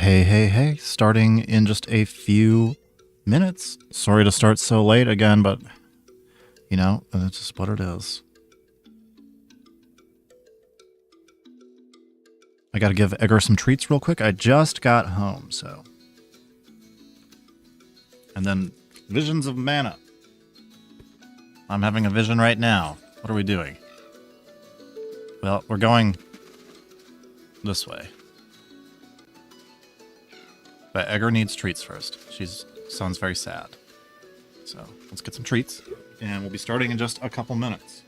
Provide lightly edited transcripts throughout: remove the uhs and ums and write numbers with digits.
Hey, starting in just a few minutes. Sorry to start so late again, but, you know, that's just what it is. I gotta give Edgar some treats real quick. I just got home, so. And then, visions of mana. I'm having a vision right now. What are we doing? Well, we're going this way. But Edgar needs treats first. Sounds very sad. So let's get some treats, and we'll be starting in just a couple minutes.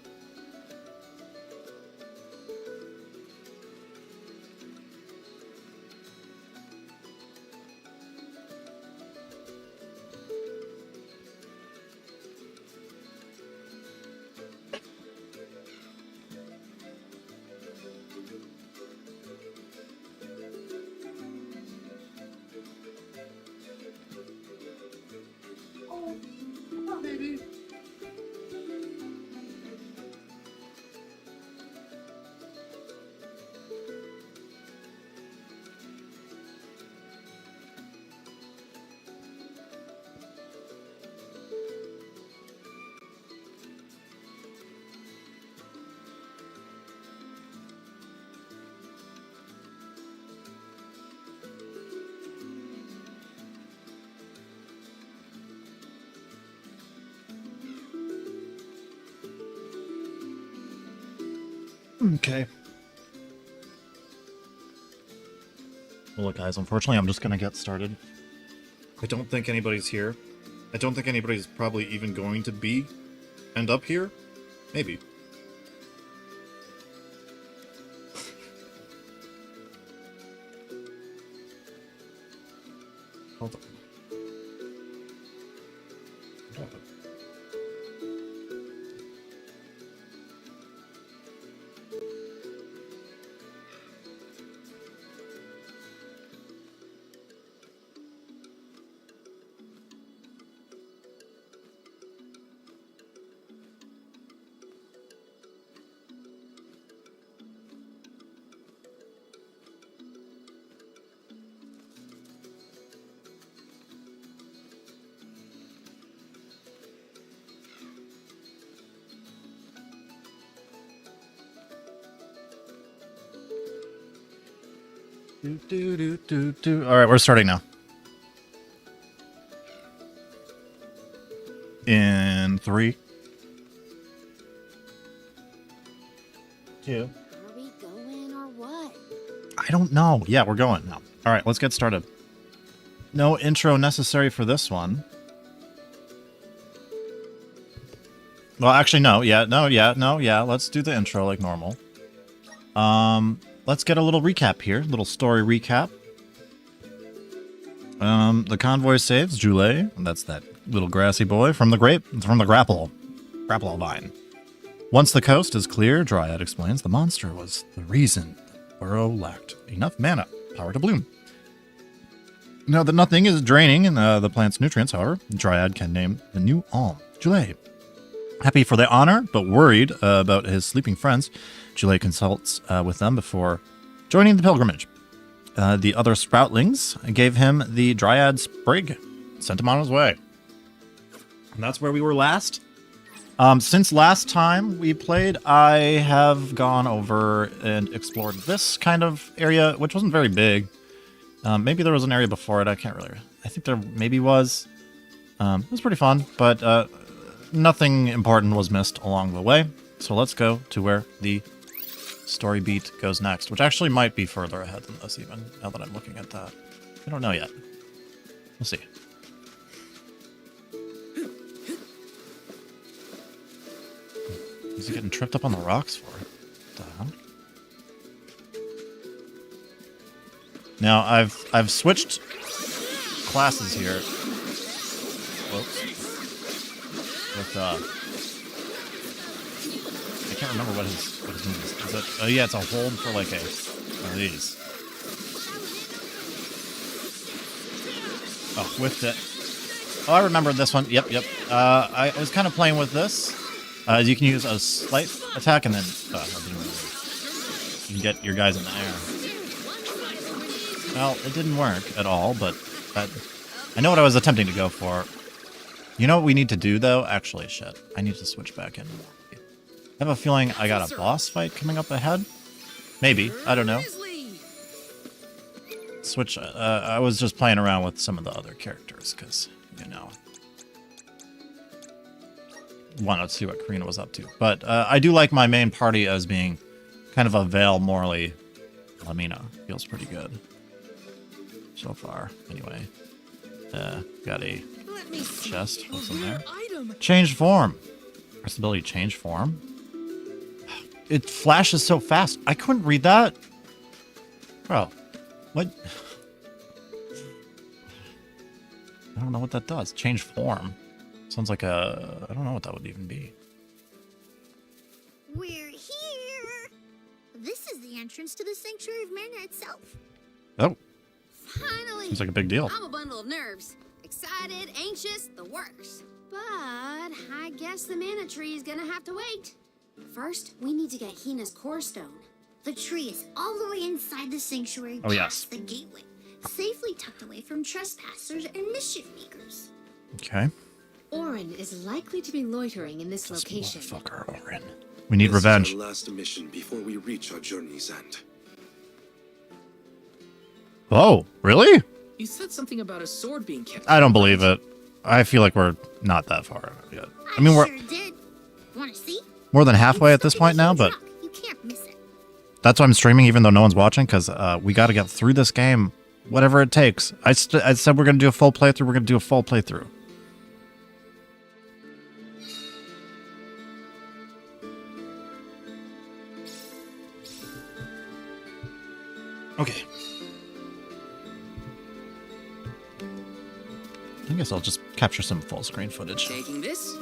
Okay. Well, look, guys, unfortunately, I'm just going to get started. I don't think anybody's here. I don't think anybody's probably even going to end up here. Maybe. Hold on. What happened? All right, we're starting now. In 3, 2. Are we going or what? I don't know. Yeah, we're going now. All right, let's get started. No intro necessary for this one. Well, actually, no. Yeah. Let's do the intro like normal. Let's get a little recap here. Little story recap. The convoy saves Julie. That's that little grassy boy from the grapple vine. Once the coast is clear, Dryad explains the monster was the reason the burrow lacked enough mana power to bloom. Now that nothing is draining the plant's nutrients, however, Dryad can name the new alm, Julie. Happy for the honor, but worried about his sleeping friends, Julie consults with them before joining the pilgrimage. The other sproutlings gave him the Dryad Sprig, sent him on his way. And that's where we were last. Since last time we played, I have gone over and explored this kind of area, which wasn't very big. Maybe there was an area before it, I can't really... I think there maybe was. It was pretty fun, but nothing important was missed along the way. So let's go to where the story beat goes next, which actually might be further ahead than this even, now that I'm looking at that. I don't know yet. We'll see. Is he getting tripped up on the rocks for? What the hell? Now, I've switched classes here. Whoops. With, I can't remember what his name is. Is it, oh yeah, it's a hold for like one of these. Oh, with it. Oh, I remember this one. Yep. I was kind of playing with this. You can use a slight attack and then you can get your guys in the air. Well, it didn't work at all, but I know what I was attempting to go for. You know what we need to do, though? Actually, shit. I need to switch back in. I have a feeling I got a boss fight coming up ahead. Maybe. I don't know. Switch. I was just playing around with some of the other characters, because, you know, wanted to see what Karina was up to. But I do like my main party as being kind of a Veil Morley Lamina. Feels pretty good so far. Anyway, got a chest. What's in there? Change form. Press the ability to change form. It flashes so fast. I couldn't read that. Bro, what? I don't know what that does. Change form. Sounds like a... I don't know what that would even be. We're here. This is the entrance to the Sanctuary of Mana itself. Oh, Finally. seems like a big deal. I'm a bundle of nerves. Excited, anxious, the works. But I guess the mana tree is gonna have to wait. First, we need to get Hina's core stone. The tree is all the way inside the sanctuary, Oh, yes. past the gateway, safely tucked away from trespassers and mischief makers. Okay. Orin is likely to be loitering in this location. Motherfucker, Orin. We need This revenge. is our last mission before we reach our journey's end. Oh, really? You said something about a sword being kept. I don't believe it. I feel like we're not that far yet. I mean, we're sure did. Wanna see? more than halfway at this It's point now, but truck. You can't miss it. that's why I'm streaming even though no one's watching, because we got to get through this game, whatever it takes. I said we're going to do a full playthrough. We're going to do a full playthrough. Okay. I guess I'll just capture some full screen footage. Taking this?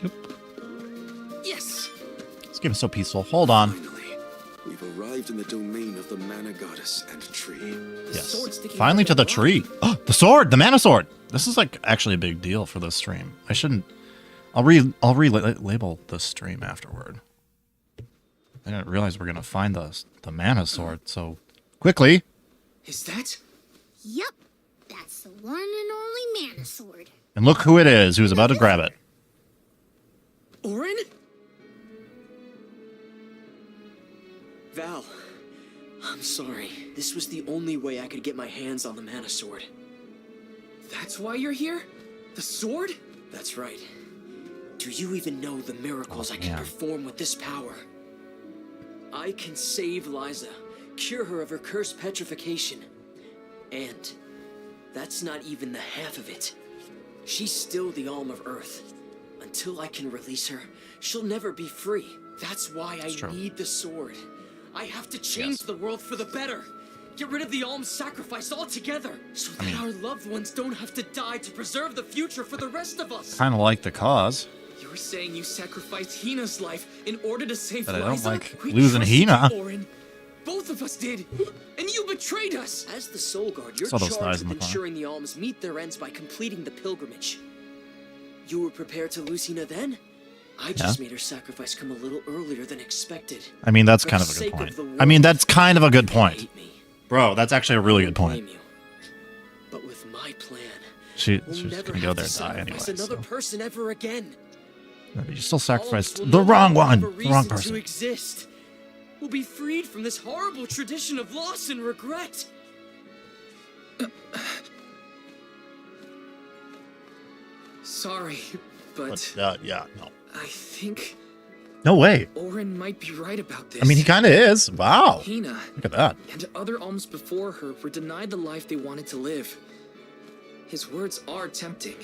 Yep. Yes. This game is so peaceful. Hold on. Finally, we've arrived in the domain of the Mana Goddess and tree. The Yes. sword sticking Finally out to of the rock. tree. Oh, the sword, the mana sword. This is like actually a big deal for this stream. I shouldn't. I'll relabel this stream afterward. I didn't realize we're gonna find the mana sword so quickly. Is that? Yep. That's the one and only mana sword. And look who it is who's about to grab it. Orin? Val, I'm sorry. This was the only way I could get my hands on the mana sword. That's why you're here? The sword? That's right. Do you even know the miracles I can man. perform with this power? I can save Liza, cure her of her cursed petrification. And that's not even the half of it. She's still the Alm of Earth. Until I can release her, she'll never be free. That's why I true. need the sword. I have to change Yes. the world for the better. Get rid of the Alm's sacrifice altogether, so that our loved ones don't have to die to preserve the future for the rest of us. Kind of like the cause, You were saying you sacrificed Hina's life in order to save but I don't Liza? like We losing trusted Hina. you, Orin. Both of us did, and you betrayed us. As the Soul Guard, you're Saw those thighs charged in with the corner. ensuring the Alms meet their ends by completing the pilgrimage. You were prepared to lose Hina then? I just made her sacrifice come a little earlier than expected. I mean, that's For kind the of a good sake point. of the I mean, world, that's kind of a good you point. hate me. Bro, that's actually a really I good don't point. blame you. But with my plan, She's we'll just never gonna go have there to and die anyway. sacrifice another So. person ever again. You still All sacrificed will the no wrong longer one, have a the wrong reason person. To exist. We'll be freed from this horrible tradition of loss and regret. Sorry, but Yeah, no. I think No way. Orin might be right about this. I mean, he kind of is. Wow. Hina Look at that. and other alms before her were denied the life they wanted to live. His words are tempting.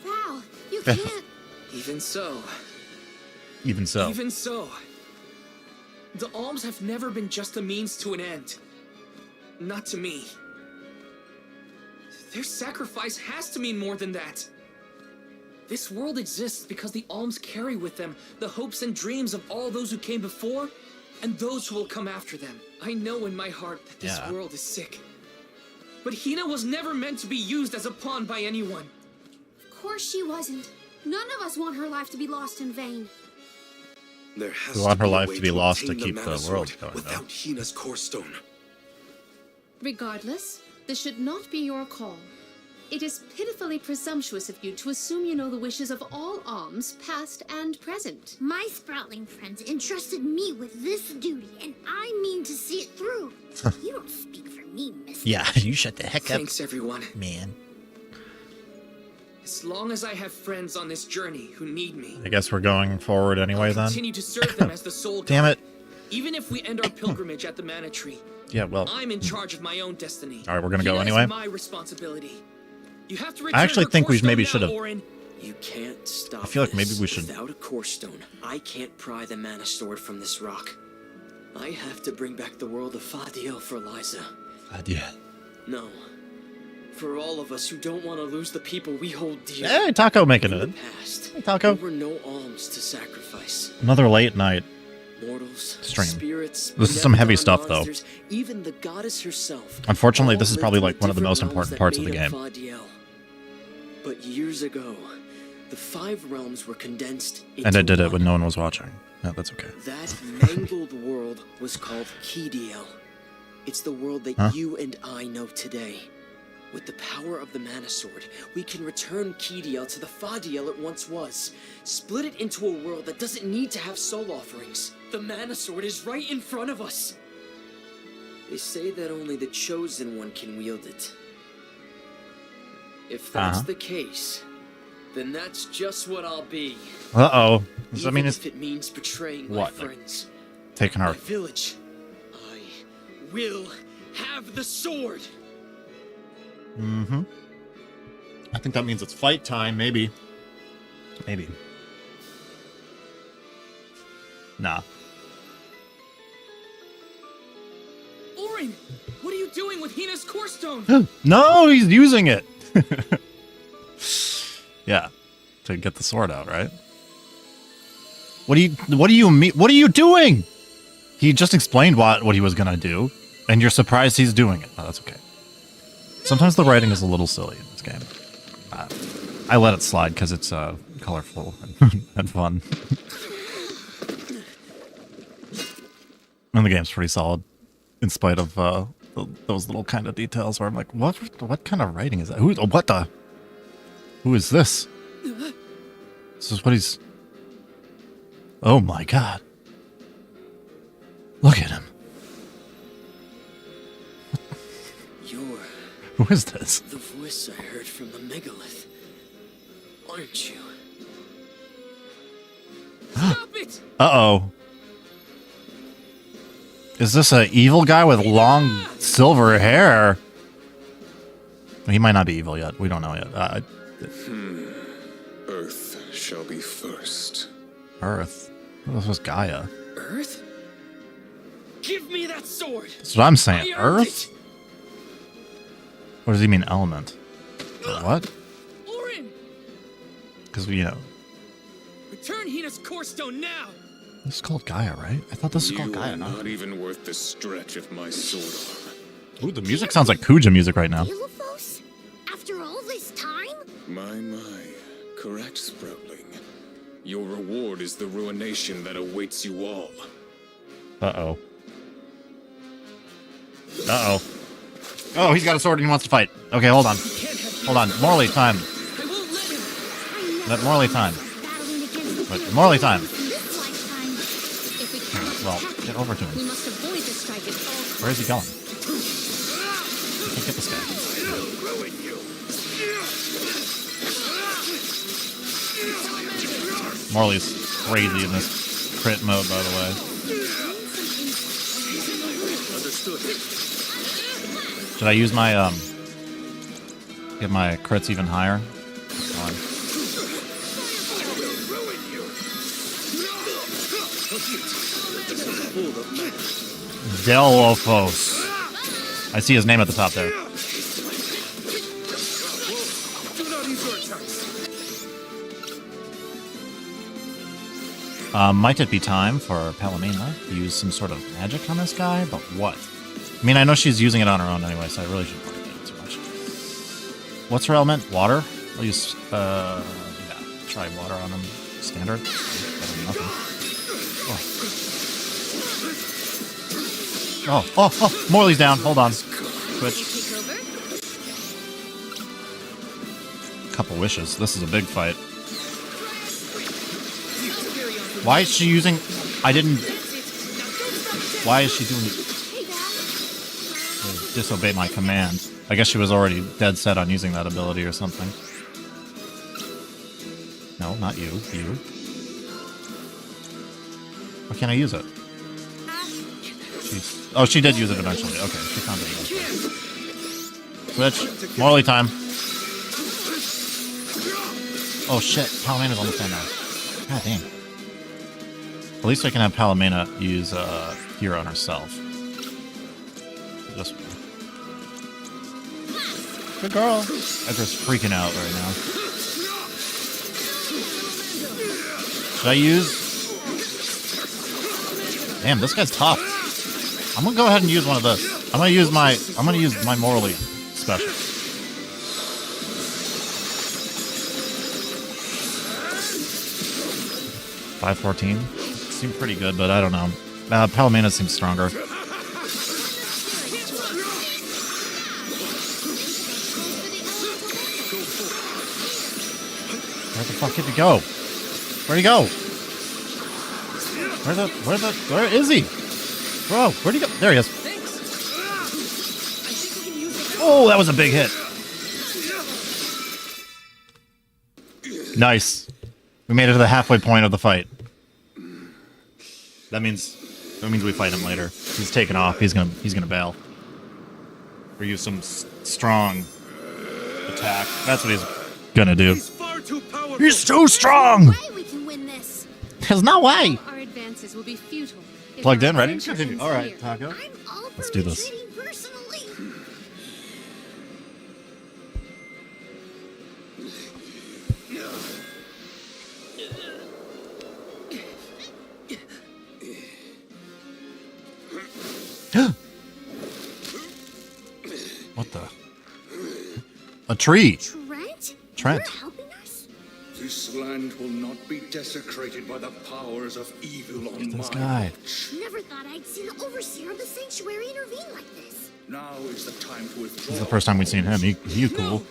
Val, you can't. Even so, Even so. Even so, the alms have never been just a means to an end. Not to me. Their sacrifice has to mean more than that. This world exists because the alms carry with them the hopes and dreams of all those who came before and those who will come after them. I know in my heart that this Yeah. world is sick. But Hina was never meant to be used as a pawn by anyone. Of course she wasn't. None of us want her life to be lost in vain. There has We want to her be a life way to be lost to obtain the keep mana the sword world going, though. without Hina's core stone. Regardless, this should not be your call. It is pitifully presumptuous of you to assume you know the wishes of all alms, past and present. My Sproutling friends entrusted me with this duty, and I mean to see it through. You don't speak for me, mister. Yeah, you shut the heck up, Thanks, everyone. man. As long as I have friends on this journey who need me, I guess we're going forward anyway then. continue to serve them as the soul Damn god. it. Even if we end our pilgrimage at the Mana Tree, Yeah, well, I'm in charge of my own destiny. all right, we're gonna go Hina is anyway. my responsibility. You have to I actually return her think we core stone maybe now, should've- Orin. You can't stop. I feel like maybe this. we should- Without a core stone, I can't pry the mana sword from this rock. I have to bring back the world of Fadiel for Liza. Yeah. No. For all of us who don't want to lose the people we hold dear. Hey, Taco making In it. the past, Hey, Taco. there were no alms to sacrifice. Another late night. Mortals, Stream. spirits, This is some heavy benevolent stuff, though. monsters, even the goddess herself. Unfortunately, all this is lived probably in like one of the different most realms important that parts of the made game. up Fadiel. But years ago, the 5 realms were condensed into And I did it when one. no one was watching. Yeah, that's okay. That mangled world was called Kidiel. It's the world that you and I know today. With the power of the Mana Sword, we can return Kidiel to the Fadiel it once was. Split it into a world that doesn't need to have soul offerings. The Mana Sword is right in front of us. They say that only the Chosen One can wield it. If that's the case, then that's just what I'll be. Uh-oh. Does that Even mean it's if it means betraying what, my like, friends. taking My our... village. I will have the sword. Mm-hmm. I think that means it's fight time, maybe. Maybe. Nah. Orin, what are you doing with Hina's core stone? No, he's using it! Yeah. To get the sword out, right? What do you mean? What are you doing? He just explained what he was gonna do, and you're surprised he's doing it. Oh, that's okay. Sometimes the writing is a little silly in this game. I let it slide because it's colorful and fun. And the game's pretty solid, in spite of those little kind of details where I'm like, what kind of writing is that? Who is this? This is what he's... Oh my god. Look at him. You're Who is this? the voice I heard from the megalith, aren't you? Stop it! Uh-oh. Is this an evil guy with long silver hair? He might not be evil yet. We don't know yet. Earth shall be first. Earth. This was Gaia. Earth? Give me that sword! That's what I'm saying. I earned Earth? What does he mean, element? What? it! Orin! Because we, Return Hina's core stone now! this is called Gaia, right? I thought this was You called are Gaia. No? not even worth the stretch of my sword arm. Ooh, the music sounds like Kuja music right now. Ilithos? After all this time? My. Correct, Sproutling. Your reward is the ruination that awaits you all. Uh-oh. Uh-oh. Oh, he's got a sword and he wants to fight. Okay, hold on. Hold on. Morley time. I won't let him! Let Morley time. Battling against the Wait, Morley time. this lifetime. If we cannot Well, attack get him, over to we him. must avoid the strike at all costs. Where is he going? I can't get this guy. Morley's crazy in this crit mode, by the way. Should I use my, get my crits even higher? Come on. Delphos. I see his name at the top there. Might it be time for Palomina to use some sort of magic on this guy? But what? I mean, I know she's using it on her own anyway, so I really shouldn't worry about it too much. What's her element? Water? I'll use, yeah, try water on him. Standard. Better than nothing. Oh, Morley's down. Hold on. Switch. Take over. Couple wishes. This is a big fight. Why is she using... I didn't... Why is she doing... Disobey my command. I guess she was already dead set on using that ability or something. No, not you. You. Why can't I use it? Oh, she did use it eventually. Okay, she found it again. Switch. Morley time. Oh shit, Palamena's almost down now. God damn. At least I can have Palomena use Hero on herself. This one. Good girl. Edgar's freaking out right now. Should I use... Damn, this guy's tough. I'm gonna go ahead and use one of this. I'm gonna use my Morley special. $514 seemed pretty good, but I don't know. Palomena seems stronger. Where the fuck did he go? Where'd he go? Where is he? Bro, where'd he go? There he is. Oh, that was a big hit. Nice. We made it to the halfway point of the fight. That means we fight him later. He's taking off. He's gonna bail. Or use some strong attack. That's what he's gonna do. He's too strong. No way we can win this. There's no way. Our advances will be futile. if Plugged our in, ready? adventure Continue. ends All right, here. Taco. I'm all Let's for do this. retreating personally. What the? A tree. Trent? Trent. You're helping us? This land will not be desecrated by the powers of evil on This my guy. watch. Never thought I'd see the overseer of the sanctuary intervene like this. Now is the time to withdraw. This is the first time we've seen him. He's cool.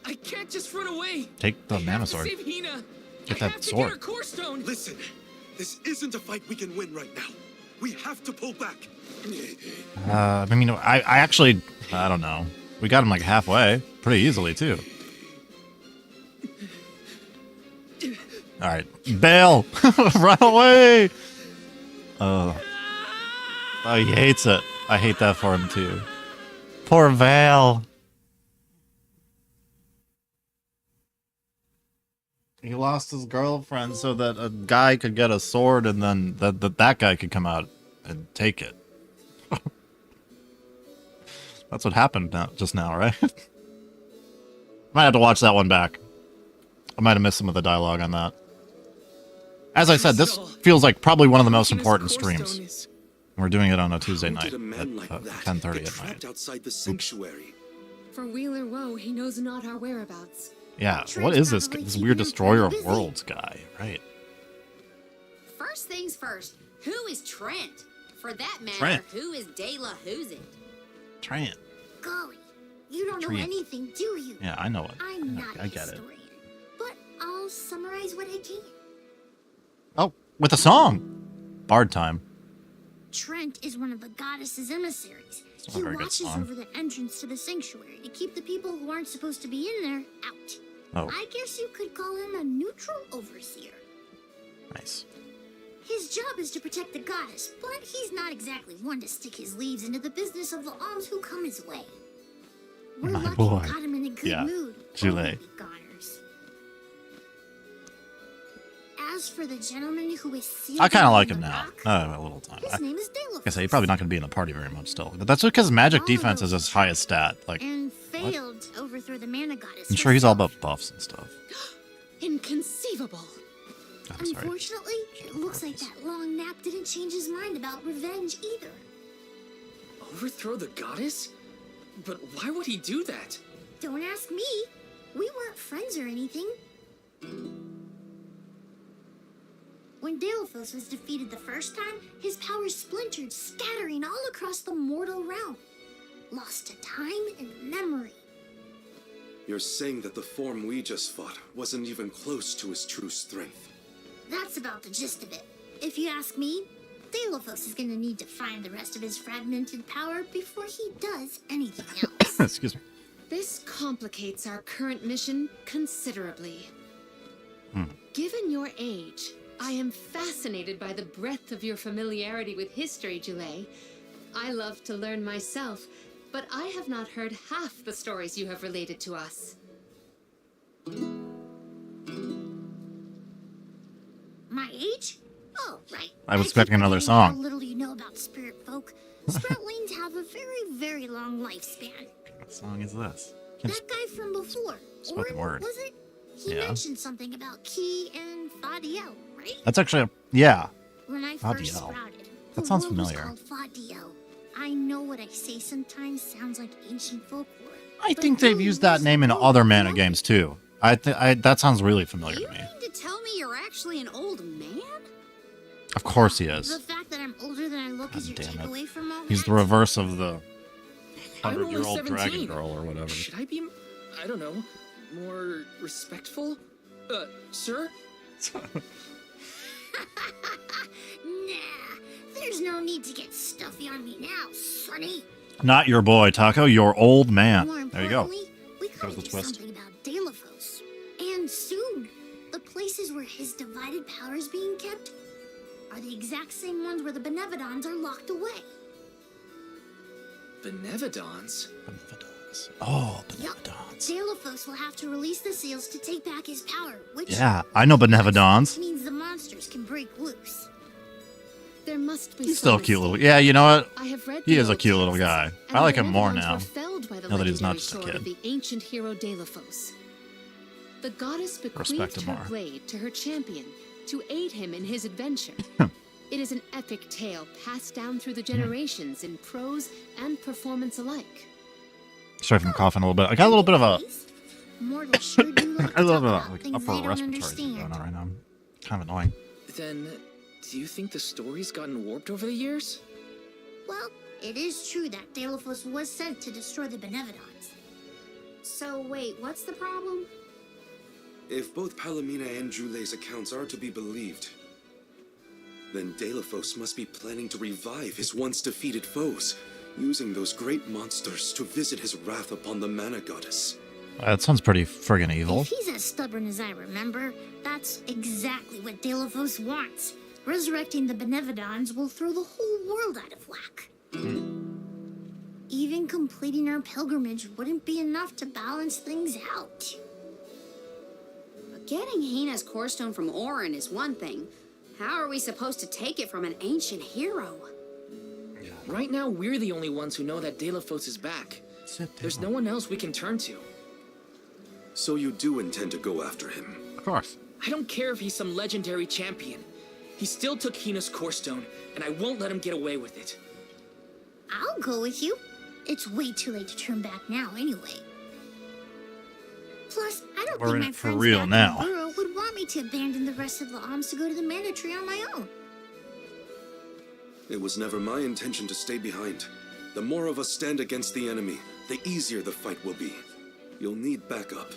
I can't just run away. Take the I mana have to sword. save Hina. Get I that have to sword. get her core stone. Listen, this isn't a fight we can win right now. We have to pull back. I mean, I actually, I don't know. We got him like halfway, pretty easily too. All right, bail, run away. Oh, he hates it. I hate that for him too. Poor Vale. He lost his girlfriend so that a guy could get a sword, and then that guy could come out and take it. That's what happened just now, right? Might have to watch that one back. I might have missed some of the dialogue on that. As I said, this feels like probably one of the most important streams. We're doing it on a Tuesday How night did a man like at that 10:30 get at night. trapped outside the sanctuary? For Wheeler Woe, he knows not our whereabouts. Yeah, Trent's what is this? probably This keeping weird him destroyer of pretty busy. worlds guy, right? First things first, who is Trent? For that matter, Trent. who is De La Who's Trant. Golly, you don't know Trent. anything, do you? Yeah, I know it. I'm not I a get it. historian, but I'll summarize what I can. Oh, with a song. Bard time. Trent is one of the goddess's emissaries. It's not a He very good watches song. over the entrance to the sanctuary to keep the people who aren't supposed to be in there out. Oh, I guess you could call him a neutral overseer. nice. His job is to protect the goddess, but he's not exactly one to stick his leaves into the business of the alms who come his way. We're My lucky boy. we got him in a good Yeah, mood. Julie. won't we, goners? As for the gentleman who is sealed I kind of in like the him now. rock, A little time. his name is Dela. Like I say, he's probably not going to be in the party very much still. But that's because magic All defense those is his highest stat. Like, and failed to overthrow the mana goddess. I'm sure he's all herself. about buffs and stuff. Inconceivable. I'm sorry. Unfortunately, it looks like that long nap didn't change his mind about revenge either. Overthrow the goddess? But why would he do that? Don't ask me. We weren't friends or anything. When Dalephos was defeated the first time, his powers splintered, scattering all across the mortal realm. Lost to time and memory. You're saying that the form we just fought wasn't even close to his true strength. That's about the gist of it. If you ask me, Dalephos is gonna need to find the rest of his fragmented power before he does anything else. Excuse me. This complicates our current mission considerably. Given your age, I am fascinated by the breadth of your familiarity with history, Jule. I love to learn myself, but I have not heard half the stories you have related to us. My age? Oh, right. I was keep expecting another forgetting How song. little you know about spirit folk. Sproutlings have a very, very long lifespan. What song is this? That guy from before, Spoken Orin, word. was it? He Yeah. mentioned something about Key and Fadiel, right? That's actually yeah. When I Fadiel. first sprouted, That the sounds world familiar. was called Fadiel. I know what I say sometimes sounds like ancient folklore. I but think they've really used that was name in the other world mana known. games too. That sounds really familiar You to me. mean to tell me you're actually an old man? Of course he The is. fact that I'm older than I look is your God damn it. takeaway from all He's that? the reverse of the I'm only 100-year-old dragon 17. girl or whatever. Should I be, I don't know, more respectful? Sir? Nah, there's no need to get stuffy on me now, Sonny. Not your boy, Taco. Your old man. More There you go. importantly, we gotta There's the do twist. something about Dalephos. And soon. The places where his divided power is being kept are the exact same ones where the Benevodons are locked away. Benevodons? Benevodons. Oh, Yup. Benevodons. Dalephos will have to release the seals to take back his power, which Yeah, I know Benevodons. means the monsters can break loose. There must be He's some still a cute little. mistake. Yeah, you know what? I have read He the is a old cute little texts, guy. and I the like him more Benevodons now. were felled by the now that he's not legendary just a sword kid. of the ancient hero Dalephos. The goddess Respect bequeathed him her more. blade to her champion to aid him in his adventure. It is an epic tale passed down through the generations in prose and performance alike. Sorry if I'm coughing a little bit. I got a little bit of a Mortals sure do like to I love talk that about like things upper they don't respiratory thing going understand. on right now. Kind of annoying. Then, do you think the story's gotten warped over the years? Well, it is true that Dalephos was sent to destroy the Benevodons. So wait, what's the problem? If both Palomina and Jule's accounts are to be believed, then Dalephos must be planning to revive his once defeated foes, using those great monsters to visit his wrath upon the mana goddess. That sounds pretty friggin' evil. If he's as stubborn as I remember, that's exactly what Dalephos wants. Resurrecting the Benevodons will throw the whole world out of whack. Even completing our pilgrimage wouldn't be enough to balance things out. But getting Hina's core stone from Orin is one thing. How are we supposed to take it from an ancient hero? Right now, we're the only ones who know that Dalephos is back. There's no one else we can turn to. So you do intend to go after him? Of course. I don't care if he's some legendary champion. He still took Hina's core stone, and I won't let him get away with it. I'll go with you. It's way too late to turn back now anyway. Plus, I don't We're think in my it for friends real back now. in the Burrow would want me to abandon the rest of the alms to go to the Mana Tree on my own. It was never my intention to stay behind. The more of us stand against the enemy, the easier the fight will be. You'll need backup.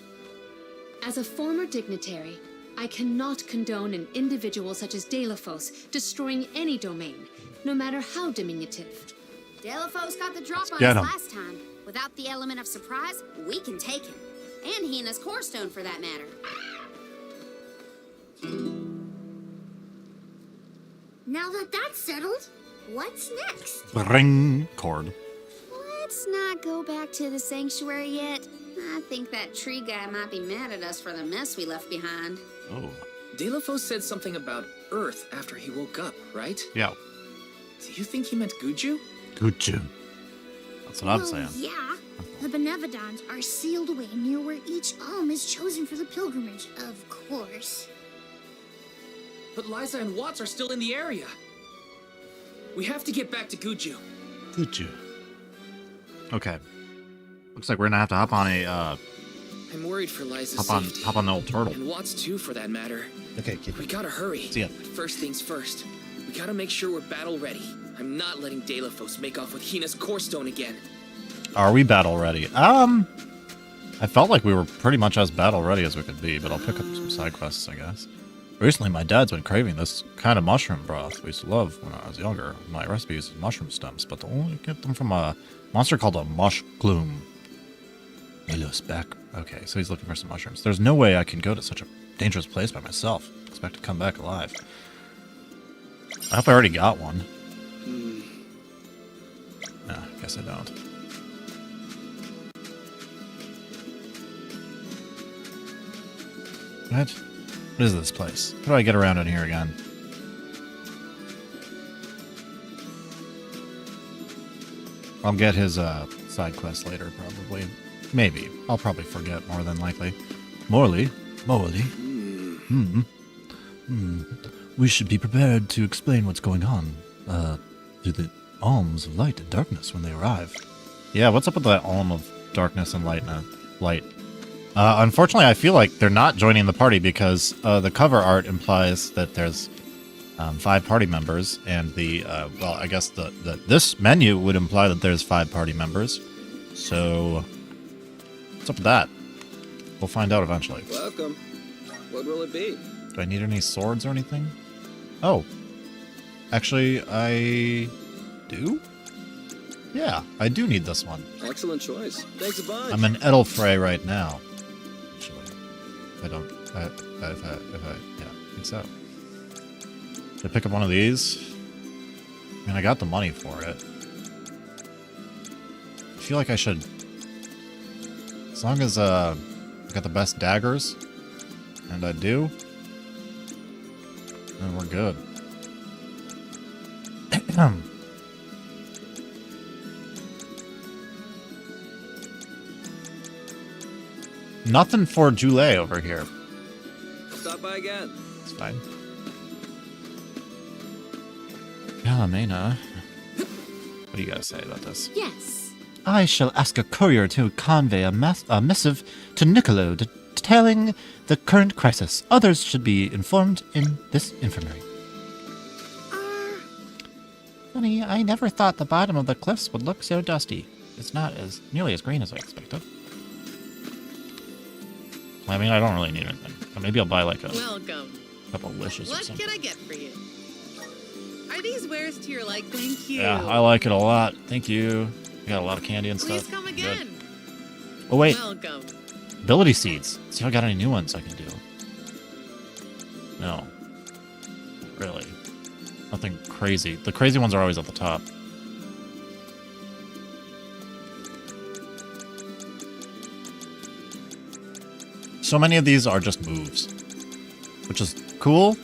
As a former dignitary, I cannot condone an individual such as Dalephos destroying any domain, no matter how diminutive. Dalephos got the drop on get us him. last time. Without the element of surprise, we can take him. And Hina's core stone for that matter. Now that that's settled, what's next? Ring cord. Let's not go back to the sanctuary yet. I think that tree guy might be mad at us for the mess we left behind. Oh. Dalephos said something about Earth after he woke up, right? Yeah. Do you think he meant Guju? Good Jim. That's what I'm Well, saying. yeah. The Benevodons are sealed away near where each alm is chosen for the pilgrimage, of course. But Liza and Watts are still in the area. We have to get back to Guju. Good Jim. Okay. Looks like we're gonna have to hop on a I'm worried for Liza's safety. Hop on the old turtle. And Watt's too, for that matter. Okay, keep We gotta hurry. See ya. First things first. We gotta make sure we're battle ready. I'm not letting Delafos make off with Hina's core stone again. Are we battle ready? I felt like we were pretty much as battle ready as we could be, but I'll pick up some side quests, I guess. Recently, my dad's been craving this kind of mushroom broth we used to love when I was younger. My recipe uses mushroom stems, but to only get them from a monster called a mush gloom. Milos back. Okay, so he's looking for some mushrooms. There's no way I can go to such a dangerous place by myself. Expect to come back alive. I hope I already got one. Nah, guess I don't. What? What is this place? How do I get around in here again? I'll get his side quest later, probably. Maybe. I'll probably forget more than likely. Morley? We should be prepared to explain what's going on. To the alms of light and darkness when they arrive. Yeah, what's up with that alm of darkness and light? Unfortunately, I feel like they're not joining the party because the cover art implies that there's 5 party members, and well, I guess this menu would imply that there's 5 party members. So, what's up with that? We'll find out eventually. Welcome. What will it be? Do I need any swords or anything? Oh. Actually, I do? Yeah, I do need this one. Excellent choice. Thanks a bunch. I'm in Edelfrey right now. Actually, I don't. Yeah, I think so. Should I pick up one of these? I mean, I got the money for it. I feel like I should. As long as I got the best daggers, and I do, then we're good. Nothing for Joulet over here. Stop by again. It's fine. Palamena. What do you guys say about this? Yes. I shall ask a courier to convey a missive to Niccolo detailing the current crisis. Others should be informed in this infirmary. Funny, I never thought the bottom of the cliffs would look so dusty. It's not as nearly as green as I expected. I mean, I don't really need anything. But maybe I'll buy like a Welcome. couple wishes or What something. can I get for you? Are these wares to your liking? Thank you. Yeah, I like it a lot. Thank you. You got a lot of candy and Please stuff. come Good. again. Oh wait, Welcome. ability seeds. See if I got any new ones I can do. No. Not really. Nothing crazy. The crazy ones are always at the top. So many of these are just moves, which is cool,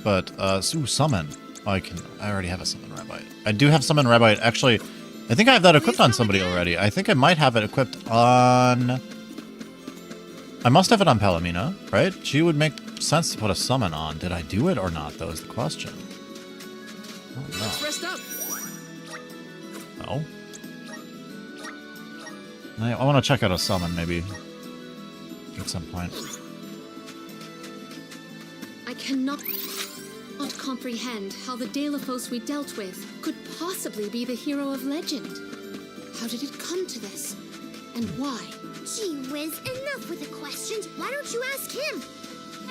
but, ooh, summon. Oh, I already have a summon rabbi. I do have summon rabbi. Actually, I think I have that equipped on somebody already. I think I might have it equipped on... I must have it on Palamena, right? She would make sense to put a summon on. Did I do it or not, though, is the question. I don't know. Let's rest up. No. I want to check out a summon, maybe. At some point. I cannot comprehend how the Delafos we dealt with could possibly be the hero of legend. How did it come to this? And why? Gee whiz, enough with the questions. Why don't you ask him?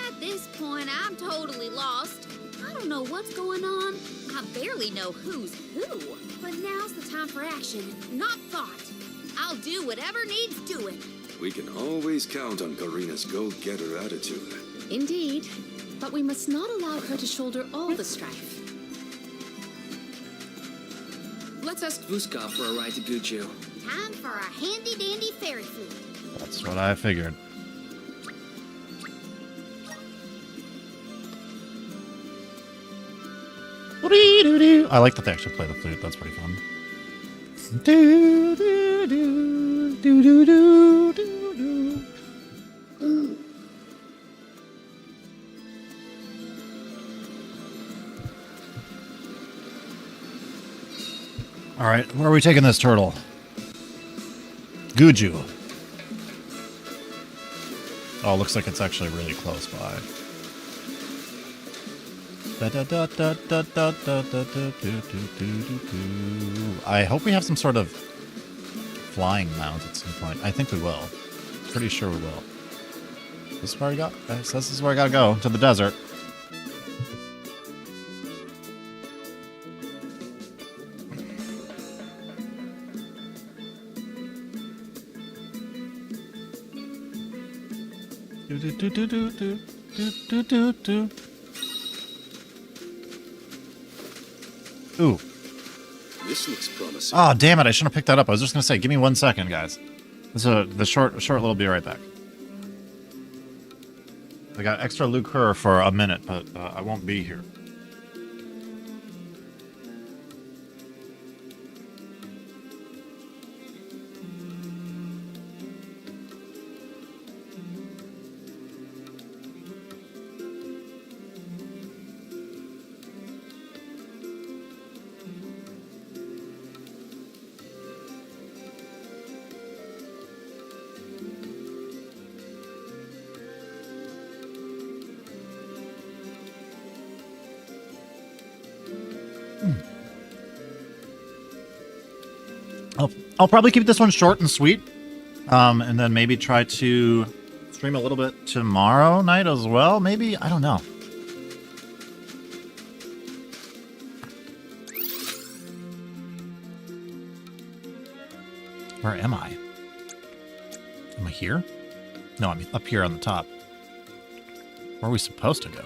At this point, I'm totally lost. I don't know what's going on. I barely know who's who. But now's the time for action, not thought. I'll do whatever needs doing. We can always count on Karina's go-getter attitude. Indeed. But we must not allow her to shoulder all the strife. Let's ask Vuskov for a ride to Guju. Time for a handy-dandy fairy flute. That's what I figured. I like that they actually play the flute. That's pretty fun. All right, where are we taking this turtle? Guju. Oh, looks like it's actually really close by. I hope we have some sort of flying mount at some point. I think we will. Pretty sure we will. This is where I got. This is where I gotta go, to the desert. Ooh. This looks promising. Oh, damn it. I shouldn't have picked that up. I was just going to say, give me 1 second, guys. This is the short little be right back. I got extra lucre for a minute, but I won't be here. I'll probably keep this one short and sweet, and then maybe try to stream a little bit tomorrow night as well. Maybe, I don't know. Where am I? Am I here? No, I'm up here on the top. Where are we supposed to go?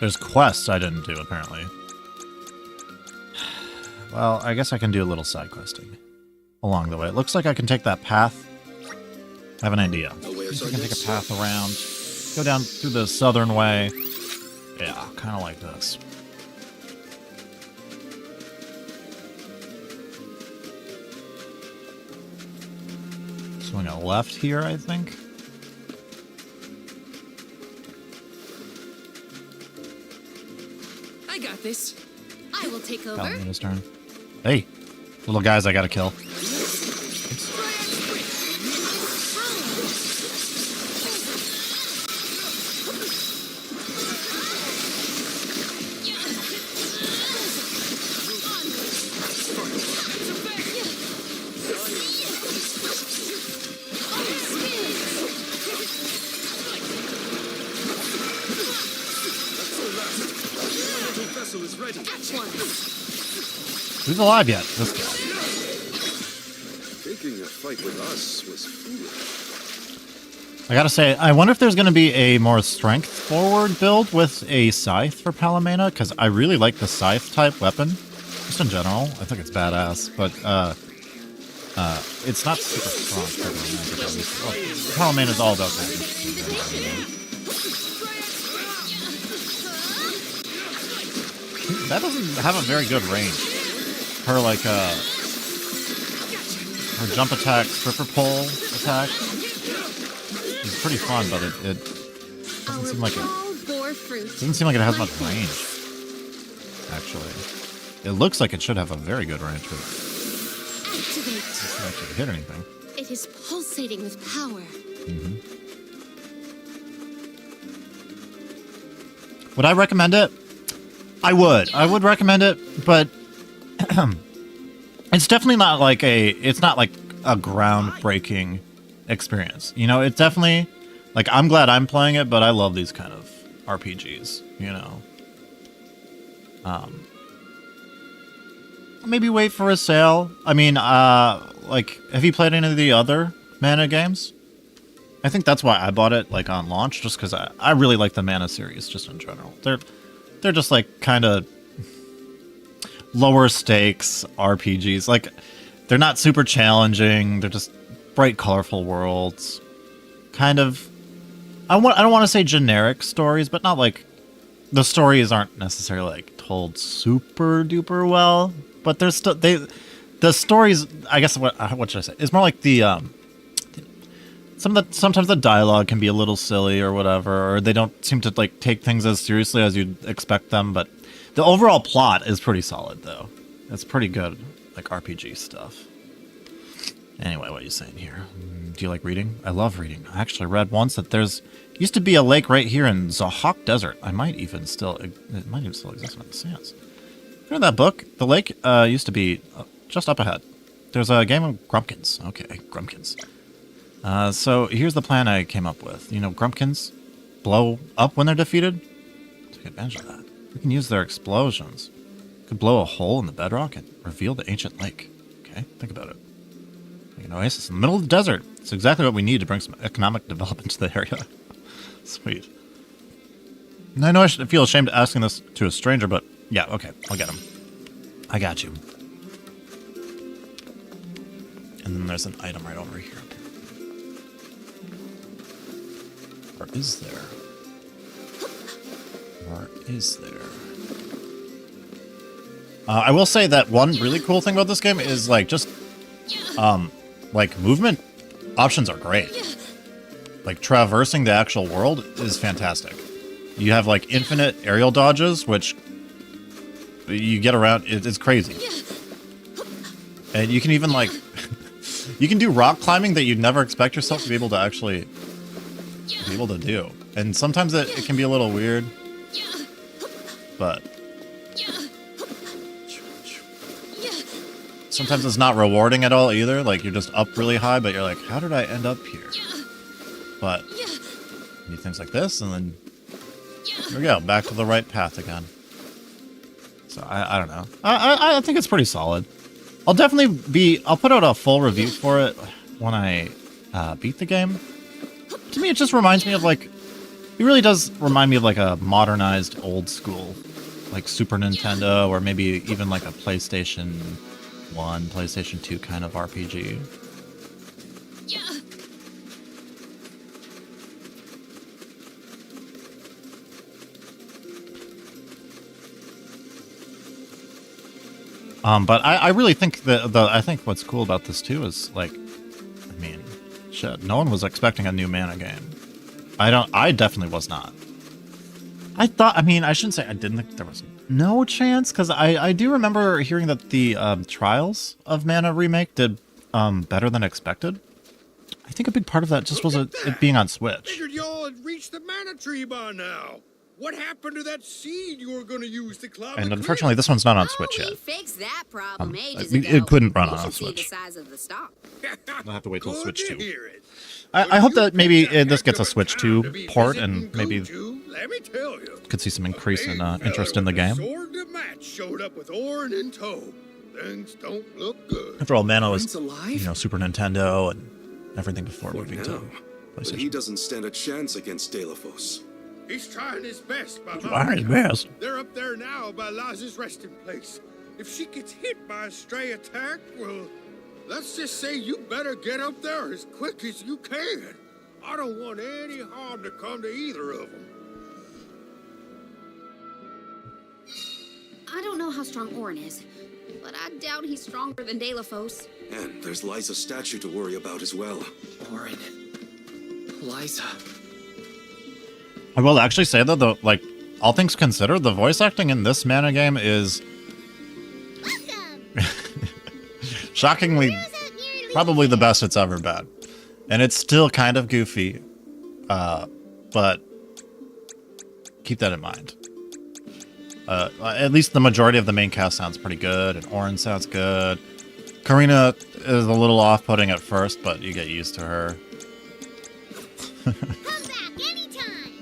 There's quests I didn't do, apparently. Well, I guess I can do a little side questing along the way. It looks like I can take that path. I have an idea. I can take a path around, go down through the southern way. Yeah, kind of like this. Swing a left here, I think. I got this. I will take over. Paladina's turn. Hey, little guys I gotta kill. Who's alive yet? This guy. Taking a fight with us was foolish. I gotta say, I wonder if there's gonna be a more strength forward build with a scythe for Palomena, because I really like the scythe type weapon. Just in general, I think it's badass, but it's not super strong for the magic, obviously. Well, Palomena's all about magic. That doesn't have a very good range. Her her jump attack, stripper pole attack is pretty fun, but it doesn't seem like it has much range. Actually, it looks like it should have a very good range, but it doesn't actually hit anything. It is pulsating with power. Would I recommend it? I would. I would recommend it, but it's definitely not like a groundbreaking experience. You know, it's definitely like, I'm glad I'm playing it, but I love these kind of RPGs, you know. Maybe wait for a sale. I mean, like, have you played any of the other Mana games? I think that's why I bought it like on launch, just because I really like the Mana series just in general. They're just like kind of lower stakes RPGs. Like, they're not super challenging. They're just bright, colorful worlds. Kind of, I don't want to say generic stories, but not like, the stories aren't necessarily like told super duper well. But there's still the stories. I guess what should I say? It's more like the sometimes the dialogue can be a little silly or whatever, or they don't seem to like take things as seriously as you'd expect them, but the overall plot is pretty solid though. It's pretty good, like RPG stuff. Anyway, what are you saying here? Do you like reading? I love reading. I actually read once that there's used to be a lake right here in Zahak Desert. It might even still exist in the sands. You know that book? The lake used to be just up ahead. There's a game of Grumpkins. Okay, Grumpkins. So here's the plan I came up with. You know, Grumpkins blow up when they're defeated. Take advantage of that. We can use their explosions. Could blow a hole in the bedrock and reveal the ancient lake. Okay, think about it. Like an oasis in the middle of the desert. It's exactly what we need to bring some economic development to the area. Sweet. And I know I should feel ashamed asking this to a stranger, but yeah, okay, I'll get him. I got you. And then there's an item right over here. Or is there? Or is there? I will say that one really cool thing about this game is like just like movement options are great. Like traversing the actual world is fantastic. You have like infinite aerial dodges, which you get around. It's crazy. And you can even like you can do rock climbing that you'd never expect yourself to be able to actually be able to do. And sometimes it can be a little weird, but sometimes it's not rewarding at all either. Like you're just up really high, but you're like, how did I end up here? But you do things like this, and then here we go, back to the right path again. So I don't know. I think it's pretty solid. I'll put out a full review for it when I beat the game. To me, it just reminds me of like, it really does remind me of like a modernized old school, like Super Nintendo, or maybe even like a PlayStation 1, PlayStation 2 kind of RPG. But I really think I think what's cool about this too is like, I mean, shit, no one was expecting a new Mana game. I definitely was not. I shouldn't say I didn't think there was no chance, because I do remember hearing that the Trials of Mana remake did better than expected. I think a big part of that just was it being on Switch. Figured y'all had reached the mana tree by now. What happened to that seed you were going to use to climb And the unfortunately, this one's not on Switch yet. We fixed that problem ages it ago. couldn't run You on should see Switch. the size of the stalk. I'll have to wait till Good Switch to 2. hear it. I hope that maybe this gets a Switch 2 port, and maybe Let me tell you. could see some increase in Big interest fella in the with a game. sword to match showed up with Orin in tow. Things don't look good. After all, Mana was, Orin's alive? Super Nintendo and everything before moving now, to but he PlayStation. doesn't stand a chance against Delafos. He's trying his best, by my Trying his account. best. They're up there now by Liza's resting place. If she gets hit by a stray attack, well, let's just say you better get up there as quick as you can. I don't want any harm to come to either of them. I don't know how strong Orin is, but I doubt he's stronger than Delafos. And there's Liza's statue to worry about as well. Orin. Liza. I will actually say though, like, all things considered, the voice acting in this Mana game is shockingly probably the best it's ever been. And it's still kind of goofy, but keep that in mind. At least the majority of the main cast sounds pretty good, and Orin sounds good. Karina is a little off-putting at first, but you get used to her. Come back anytime.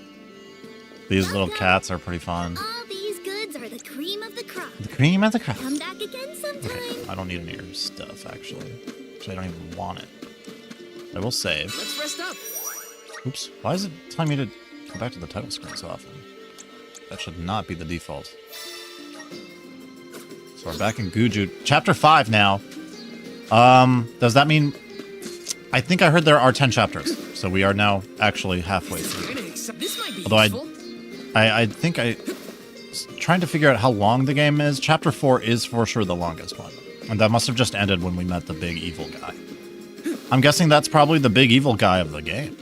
These little cats are pretty fun. All these goods are the cream of the crop. The cream of the crop. Come back again sometime. I don't need any of your stuff, actually. Actually, I don't even want it. I will save. Let's rest up. Oops. Why is it telling me to go back to the title screen so often? That should not be the default. So we're back in Guju. Chapter 5 now. Does that mean... I think I heard there are 10 chapters. So we are now actually halfway through. This might be Although useful. I think I... Trying to figure out how long the game is. Chapter 4 is for sure the longest one. And that must have just ended when we met the big evil guy. I'm guessing that's probably the big evil guy of the game.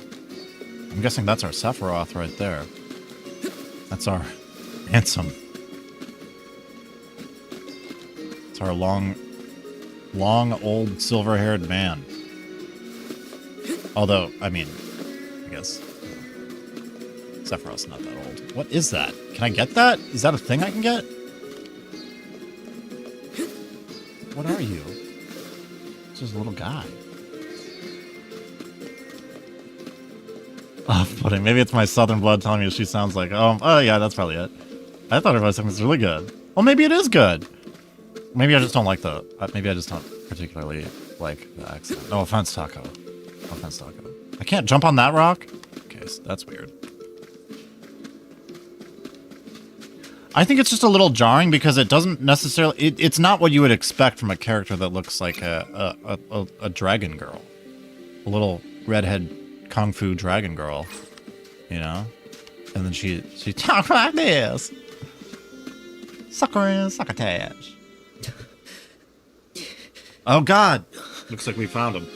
I'm guessing that's our Sephiroth right there. That's our handsome. It's our long old silver-haired man. Although, I mean, I guess Sephiroth's not that old. What is that? Can I get that? Is that a thing I can get? What are you? It's just a little guy. Oh, funny. Maybe it's my southern blood telling me she sounds like, oh yeah, that's probably it. I thought her voice was really good. Well, maybe it is good. Maybe I just don't like maybe I just don't particularly like the accent. No offense, Taco. No offense, Taco. I can't jump on that rock? Okay, so that's weird. I think it's just a little jarring because it doesn't necessarily... It's not what you would expect from a character that looks like a dragon girl. A little redhead kung fu dragon girl. You know? And then she talks like this. Succotash. Oh, God. Looks like we found him.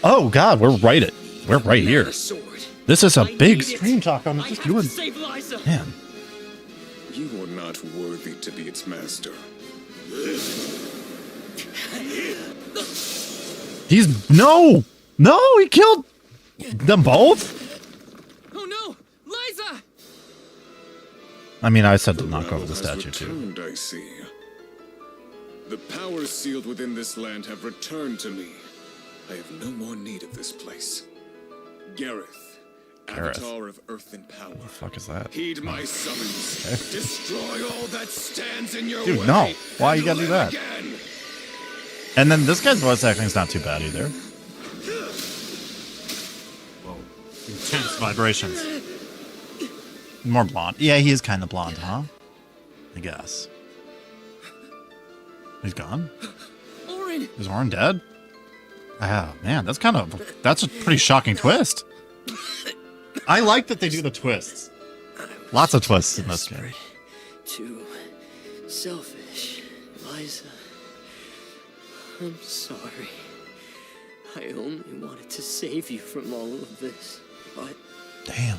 Oh, God, we're right here. This is a big stream talk. I'm just doing... Man. You are not worthy to be its master. No, he killed them both. Oh no, Liza! I mean, I said to knock over the statue too. Returned, I see. The powers sealed within this land have returned to me. I have no more need of this place. Gareth. Avatar of Earth and Power. What the fuck is that? Heed my summons. Okay. Destroy all that stands in your way. Dude, no. Why you gotta do that? Again. And then this guy's voice acting is not too bad either. Whoa. Intense vibrations. More blonde. Yeah, he is kind of blonde, huh? I guess. He's gone? Orin! Is Orin dead? Ah, man, that's a pretty shocking twist. I like that they do the twists. Lots of twists in this game. Too selfish, Liza. I'm sorry. I only wanted to save you from all of this, but... Damn.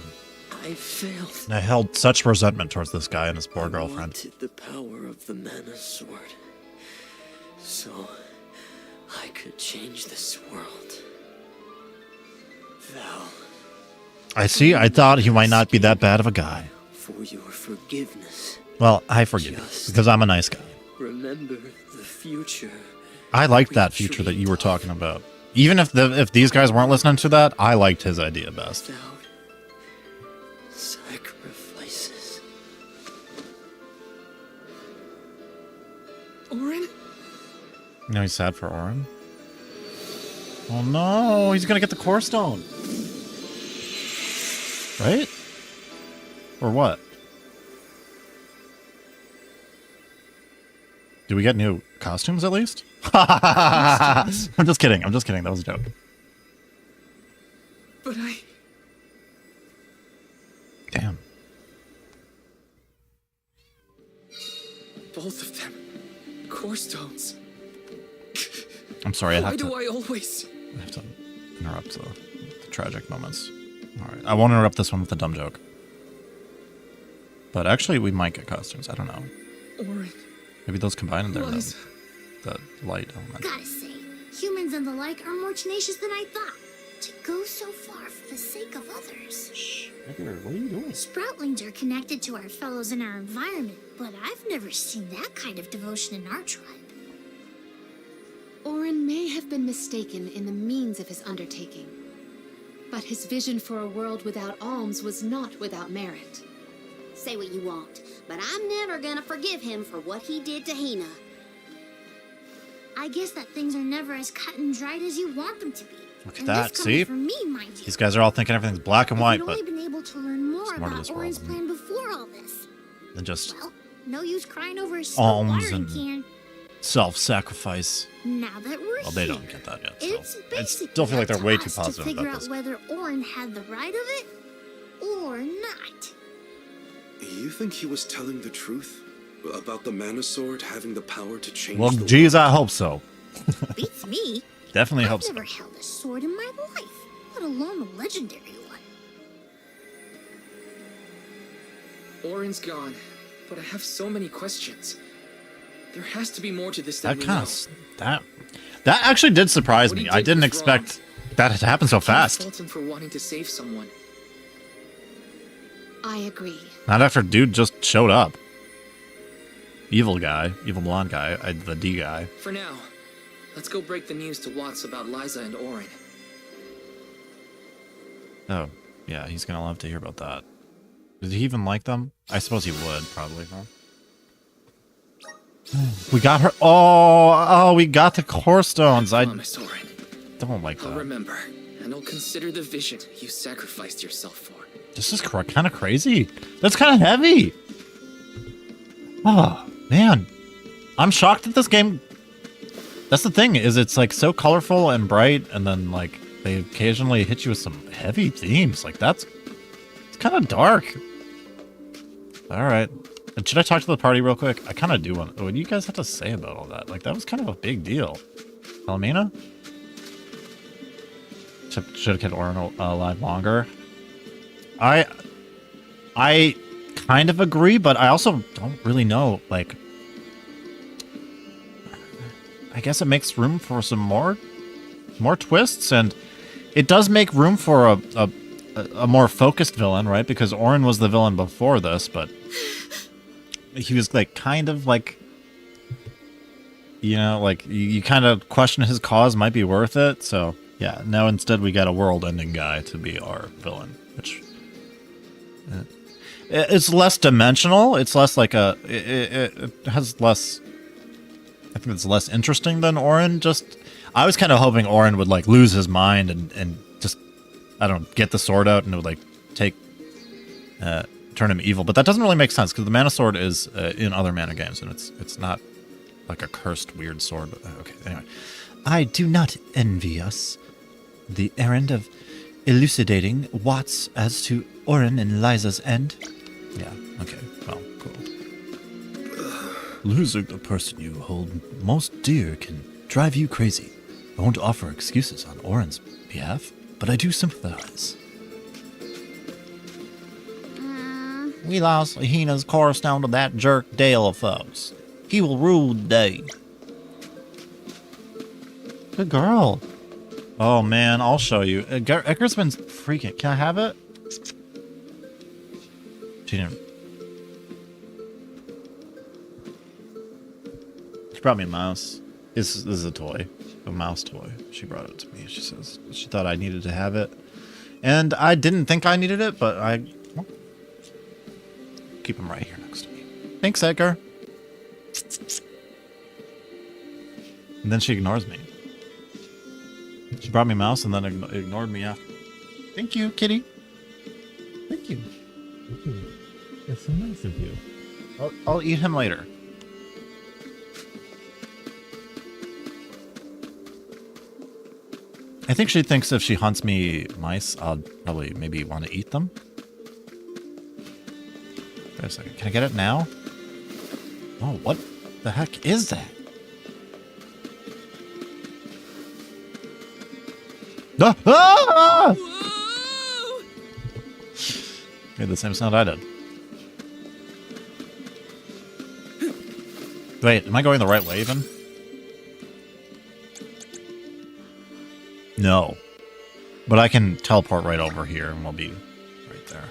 I failed. And I held such resentment towards this guy and his poor girlfriend. I wanted the power of the mana sword, so I could change this world. Val. I see. I thought he might not be that bad of a guy. For your forgiveness. Well, I forgive you because I'm a nice guy. Remember the future. I liked that future that you were talking about. Even if these guys weren't listening to that, I liked his idea best. Without sacrifices. Orin? You know he's sad for Orin. Oh no, he's gonna get the core stone. Right? Or what? Do we get new costumes at least? I'm just kidding. That was a joke. But Damn. Both of them. Core stones. I'm sorry, I Why have do I always... I have to interrupt the tragic moments. Alright, I won't interrupt this one with a dumb joke. But actually, we might get costumes. I don't know. Orin. Maybe those combine in there. The light element. Gotta say, humans and the like are more tenacious than I thought. To go so far for the sake of others. Shh, Edgar, what are you doing? Sproutlings are connected to our fellows in our environment, but I've never seen that kind of devotion in our tribe. Orin may have been mistaken in the means of his undertaking, but his vision for a world without alms was not without merit. Say what you want, but I'm never gonna forgive him for what he did to Hina. I guess that things are never as cut and dried as you want them to be. Look at that, see? From me, mind you. These guys are all thinking everything's black and white, I'd but... only been able to learn more about Orin's plan before all this. Than just... Well, no use crying over a spilled watering can. Self-sacrifice. Now that we're well, they don't get that yet, so... I It's still feel like they're way too to positive figure about out this. whether Orin had the right of it or not. You think he was telling the truth? About the mana sword having the power to change Well, the geez, world? I hope so. Beats me. Definitely I've hope so. never held a sword in my life, let alone a legendary one. Orin's gone, but I have so many questions. There has to be more to this than That we kind know. of... That actually did surprise me. I didn't expect that had happened so Can't fast. fault him for wanting to save someone. I agree. Not after dude just showed up. Evil guy, evil blonde guy, the D guy. For now, let's go break the news to Watts about Liza and Orin. Oh, yeah, he's gonna love to hear about that. Did he even like them? I suppose he would, probably, huh? We got her. Oh, we got the core stones. I Promise, Orin. don't like I'll that. remember, and I'll consider the vision you sacrificed yourself for. This is kind of crazy. That's kind of heavy. Oh, man. I'm shocked that this game... That's the thing, is it's like so colorful and bright, and then like they occasionally hit you with some heavy themes. Like it's kind of dark. All right. Should I talk to the party real quick? I kind of do want... What do you guys have to say about all that? Like, that was kind of a big deal. Palomina? Should have kept Orin alive longer. I kind of agree, but I also don't really know. Like, I guess it makes room for some more twists, and it does make room for a more focused villain, right? Because Orin was the villain before this, but he was like kind of like, you know, like you kind of question his cause might be worth it. So yeah, now instead we got a world-ending guy to be our villain, which it's less dimensional. It's less like it has less. I think it's less interesting than Orin. I was kind of hoping Orin would like lose his mind and just, I don't know, get the sword out and it would like turn him evil. But that doesn't really make sense because the Mana Sword is in other Mana games and it's not like a cursed weird sword. But, okay, anyway. I do not envy us the errand of elucidating Watts as to Orin and Liza's end. Yeah, okay, well, cool. Losing the person you hold most dear can drive you crazy. I won't offer excuses on Orin's behalf, but I do sympathize. We lost Hina's core stone to that jerk Dalefos. He will rule the day. Good girl. Oh man, I'll show you. Edgar's been freaking. Can I have it? She didn't. She brought me a mouse. This is a toy. A mouse toy. She brought it to me. She says she thought I needed to have it. And I didn't think I needed it, but well, keep him right here next to me. Thanks, Edgar. And then she ignores me. She brought me a mouse and then ignored me after. Thank you, kitty. Thank you. Thank you. That's so nice of you. I'll eat him later. I think she thinks if she hunts me mice, I'll probably maybe want to eat them. Wait a second. Can I get it now? Oh, what the heck is that? Ah! Ah! Made the same sound I did. Wait, am I going the right way even? No. But I can teleport right over here and we'll be right there.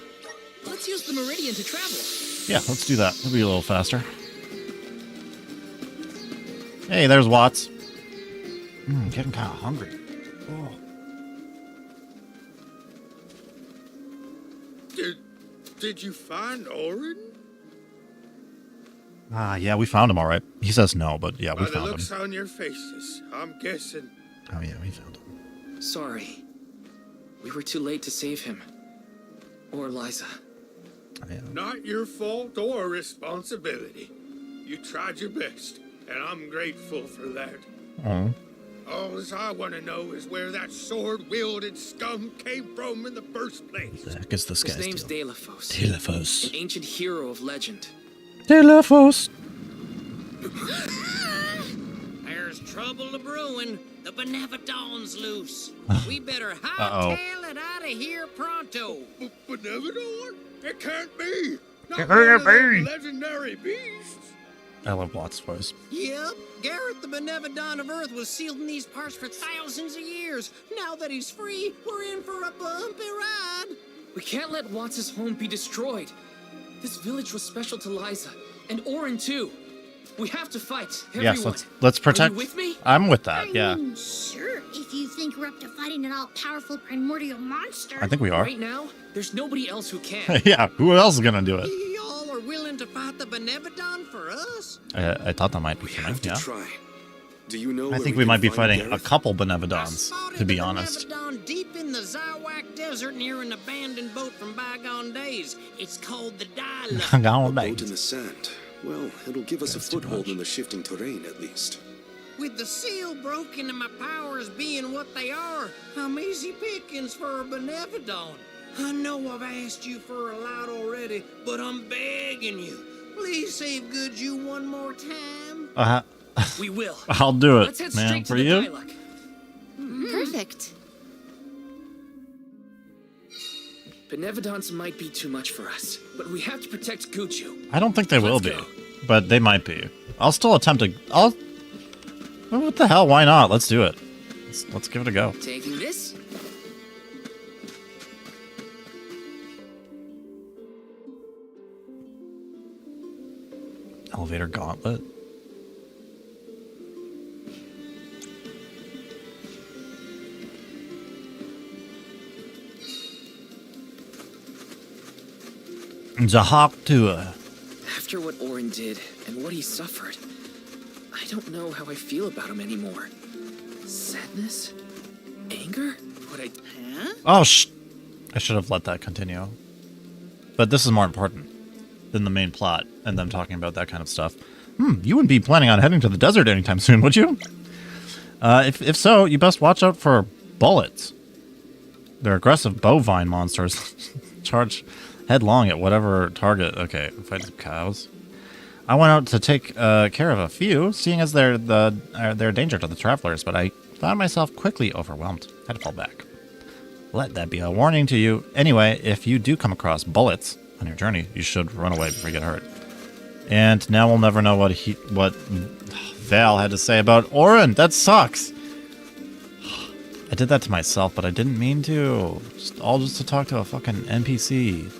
Let's use the meridian to travel. Yeah, let's do that. It'll be a little faster. Hey, there's Watts. Getting kind of hungry. Oh. Did you find Orin? Yeah, we found him all right. He says no, but yeah, we By the found looks him. on your faces, I'm guessing. Oh yeah, we found him. Sorry. We were too late to save him. Or Liza. Yeah. Not your fault or responsibility. You tried your best, and I'm grateful for that. Oh. All I want to know is where that sword-wielded scum came from in the first place. The heck is this His guy's name's deal? Dalefos. Dalefos. An ancient hero of legend. Dalefos. There's trouble a brewing. The Benevidone's loose. We better Uh-oh. hightail it out of here pronto. Benevidon? It can't be! Not It one can't of them be. legendary beasts! I love Watt's voice. Yep, Gareth the Benevodon of Earth was sealed in these parts for thousands of years. Now that he's free, we're in for a bumpy ride. We can't let Watts' home be destroyed. This village was special to Liza, and Orin too. We have to fight, everyone. Yes, let's protect. Are you with me? I'm with that. Yeah. Sure, if you think we're up to fighting an all-powerful primordial monster. I think we are. Right now, there's nobody else who can. Yeah. Who else is gonna do it? Y'all are willing to fight the Benevodon for us? I thought that might be We funny. have to Yeah. try. Do you know I where think we we might can be find fighting a Gareth? couple I Benevodons, spotted to be the honest. Benevodon deep in the Zawak Desert near an abandoned boat from bygone days. It's called the Dyla. Gone A boat in days. the sand. Well, it'll give us a That's too foothold much. in the shifting terrain, at least. With the seal broken and my powers being what they are, I'm easy pickings for a Benevodon. I know I've asked you for a lot already, but I'm begging you. Please save Goodju one more time. We will. I'll do Let's it, head man. straight to For the you. Dialog. Perfect. Benevodons might be too much for us, but we have to protect Goodju. I don't think they will Let's be, go. but they might be. I'll still attempt to. Well, what the hell? Why not? Let's do it. Let's give it a go. Taking this. Elevator gauntlet. Zahak tour. After what Orin did and what he suffered, I don't know how I feel about him anymore. Sadness? Anger? What I... Huh? Oh, I should have let that continue. But this is more important than the main plot and them talking about that kind of stuff. You wouldn't be planning on heading to the desert anytime soon, would you? If so, you best watch out for bullets. They're aggressive bovine monsters. Charge headlong at whatever target. Okay, fight some cows. I went out to take care of a few, seeing as they're a danger to the travelers, but I found myself quickly overwhelmed. Had to fall back. Let that be a warning to you. Anyway, if you do come across bullets on your journey, you should run away before you get hurt. And now we'll never know what Val had to say about Orin. That sucks. I did that to myself, but I didn't mean to. Just to talk to a fucking NPC.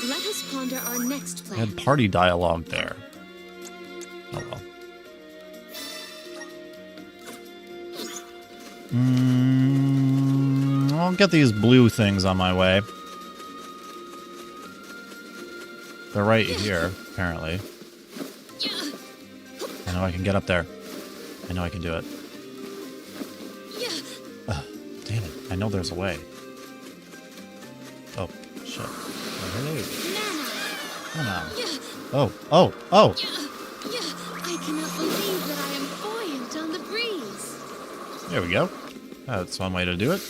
Let us ponder our next I plan. had party dialogue there. Oh well. I'll get these blue things on my way. They're right here, apparently. I know I can get up there. I know I can do it. Damn it. I know there's a way. Oh, shit. Oh, hello. Oh, oh, oh! I cannot believe that I am buoyant on the breeze. There we go. That's one way to do it.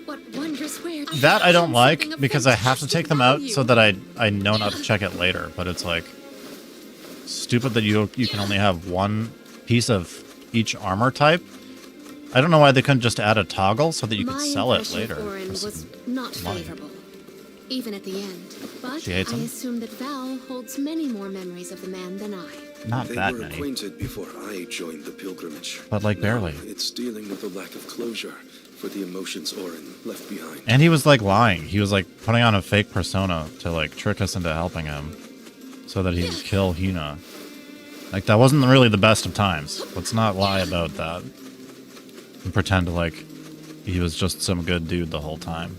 What wondrous wares. That I don't like, Something of because I have to take them out value. so that I know not to check it later. But it's like stupid that you can only have one piece of each armor type. I don't know why they couldn't just add a toggle so that you could My sell it impression later. of Orin for was some not money. favorable, even at the end. But She hates I him? assume that Val holds many more memories of the man than I. Not They that were many, acquainted before I joined the pilgrimage. but like barely. It's dealing with the lack of closure for the emotions Orin left behind. And he was like lying. He was like putting on a fake persona to like trick us into helping him so that he'd kill Hina. Like that wasn't really the best of times. Let's not lie about that. And pretend like he was just some good dude the whole time.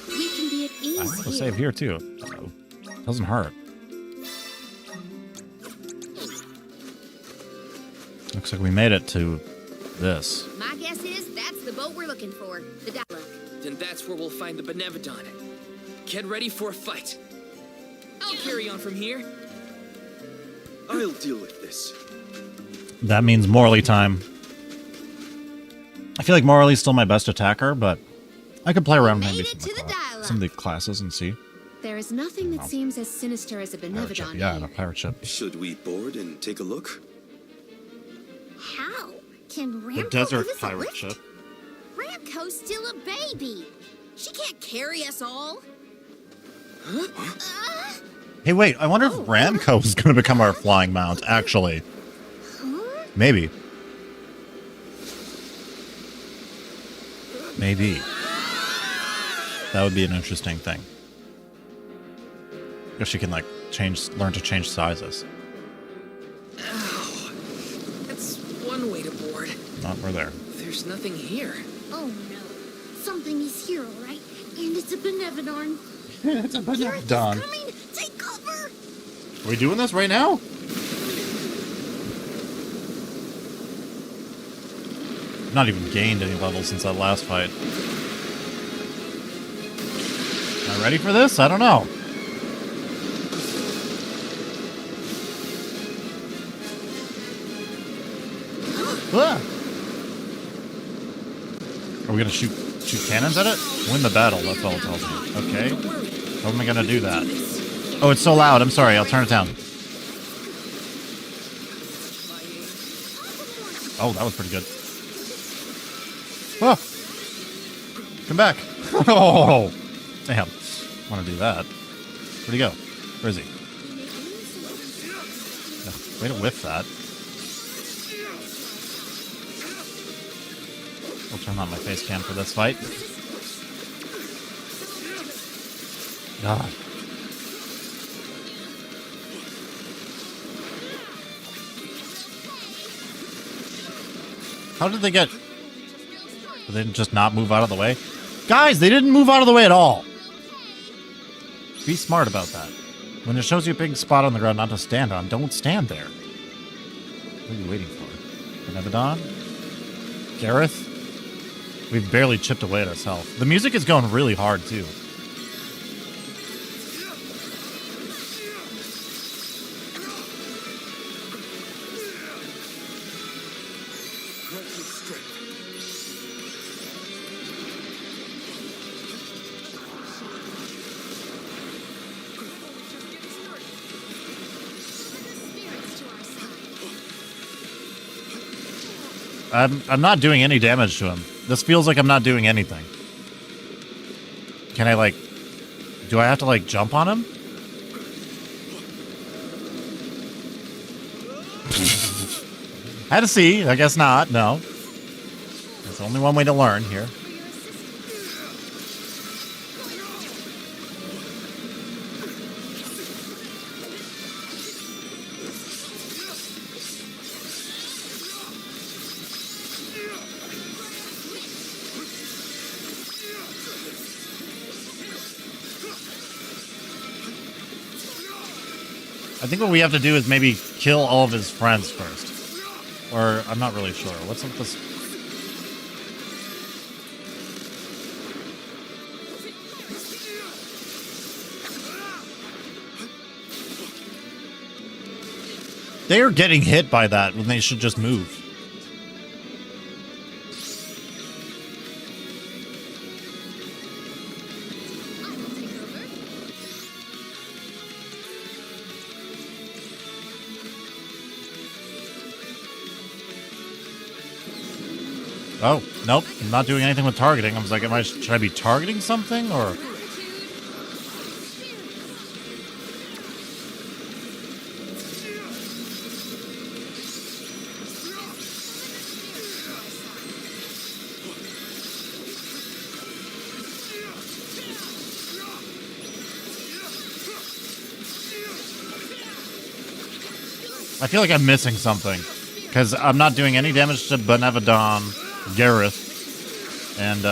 We can be at I ease want to here. save here too. So doesn't hurt. Looks like we made it to this. My guess is that's the boat we're looking for. The Dialog. Then that's where we'll find the Benevodon. Get ready for a fight. I'll carry on from here. I'll deal with this. That means Morley time. I feel like Morley's still my best attacker, but I could play around Made maybe it to the dialogue. some of the classes and see. There is nothing that Oh. seems as sinister as a Pirate ship. Benevodon Yeah, here. a pirate ship. Should we board and take a look? How? Can Ramco The desert give us a pirate lift? ship. Ramco's still a baby. She can't carry us all. Hey, wait. I wonder if Ramco is going to become our flying mount, actually. Maybe. Maybe. That would be an interesting thing. If she can, like, learn to change sizes. Ow. That's one way to board. Not we're there. There's nothing here. Oh no. Something is here, all right? And it's a Benevodon. It's a Gareth Benevodon. is coming! Take cover! Are we doing this right now? I've not even gained any levels since that last fight. Am I ready for this? I don't know. Ah. Are we gonna shoot cannons at it? Win the battle, that's all it tells me. Okay. How am I gonna do that? Oh, it's so loud. I'm sorry. I'll turn it down. Oh, that was pretty good. Ah! Come back. Oh! Damn. Want to do that. Where'd he go? Where is he? Oh, way to whiff that. I'll turn on my face cam for this fight. God. How did they get... Did they just not move out of the way? Guys, they didn't move out of the way at all. Be smart about that. When it shows you a big spot on the ground not to stand on, don't stand there. What are you waiting for? Benevodon? Gareth? We've barely chipped away at ourselves. The music is going really hard, too. I'm not doing any damage to him. This feels like I'm not doing anything. Can I, like... Do I have to, like, jump on him? Had to see. I guess not. No. There's only one way to learn here. I think what we have to do is maybe kill all of his friends first. Or, I'm not really sure. What's up this... They are getting hit by that when they should just move. Oh, nope. I'm not doing anything with targeting. I was like, should I be targeting something, or... I feel like I'm missing something. Because I'm not doing any damage to Benevodon, Gareth, and,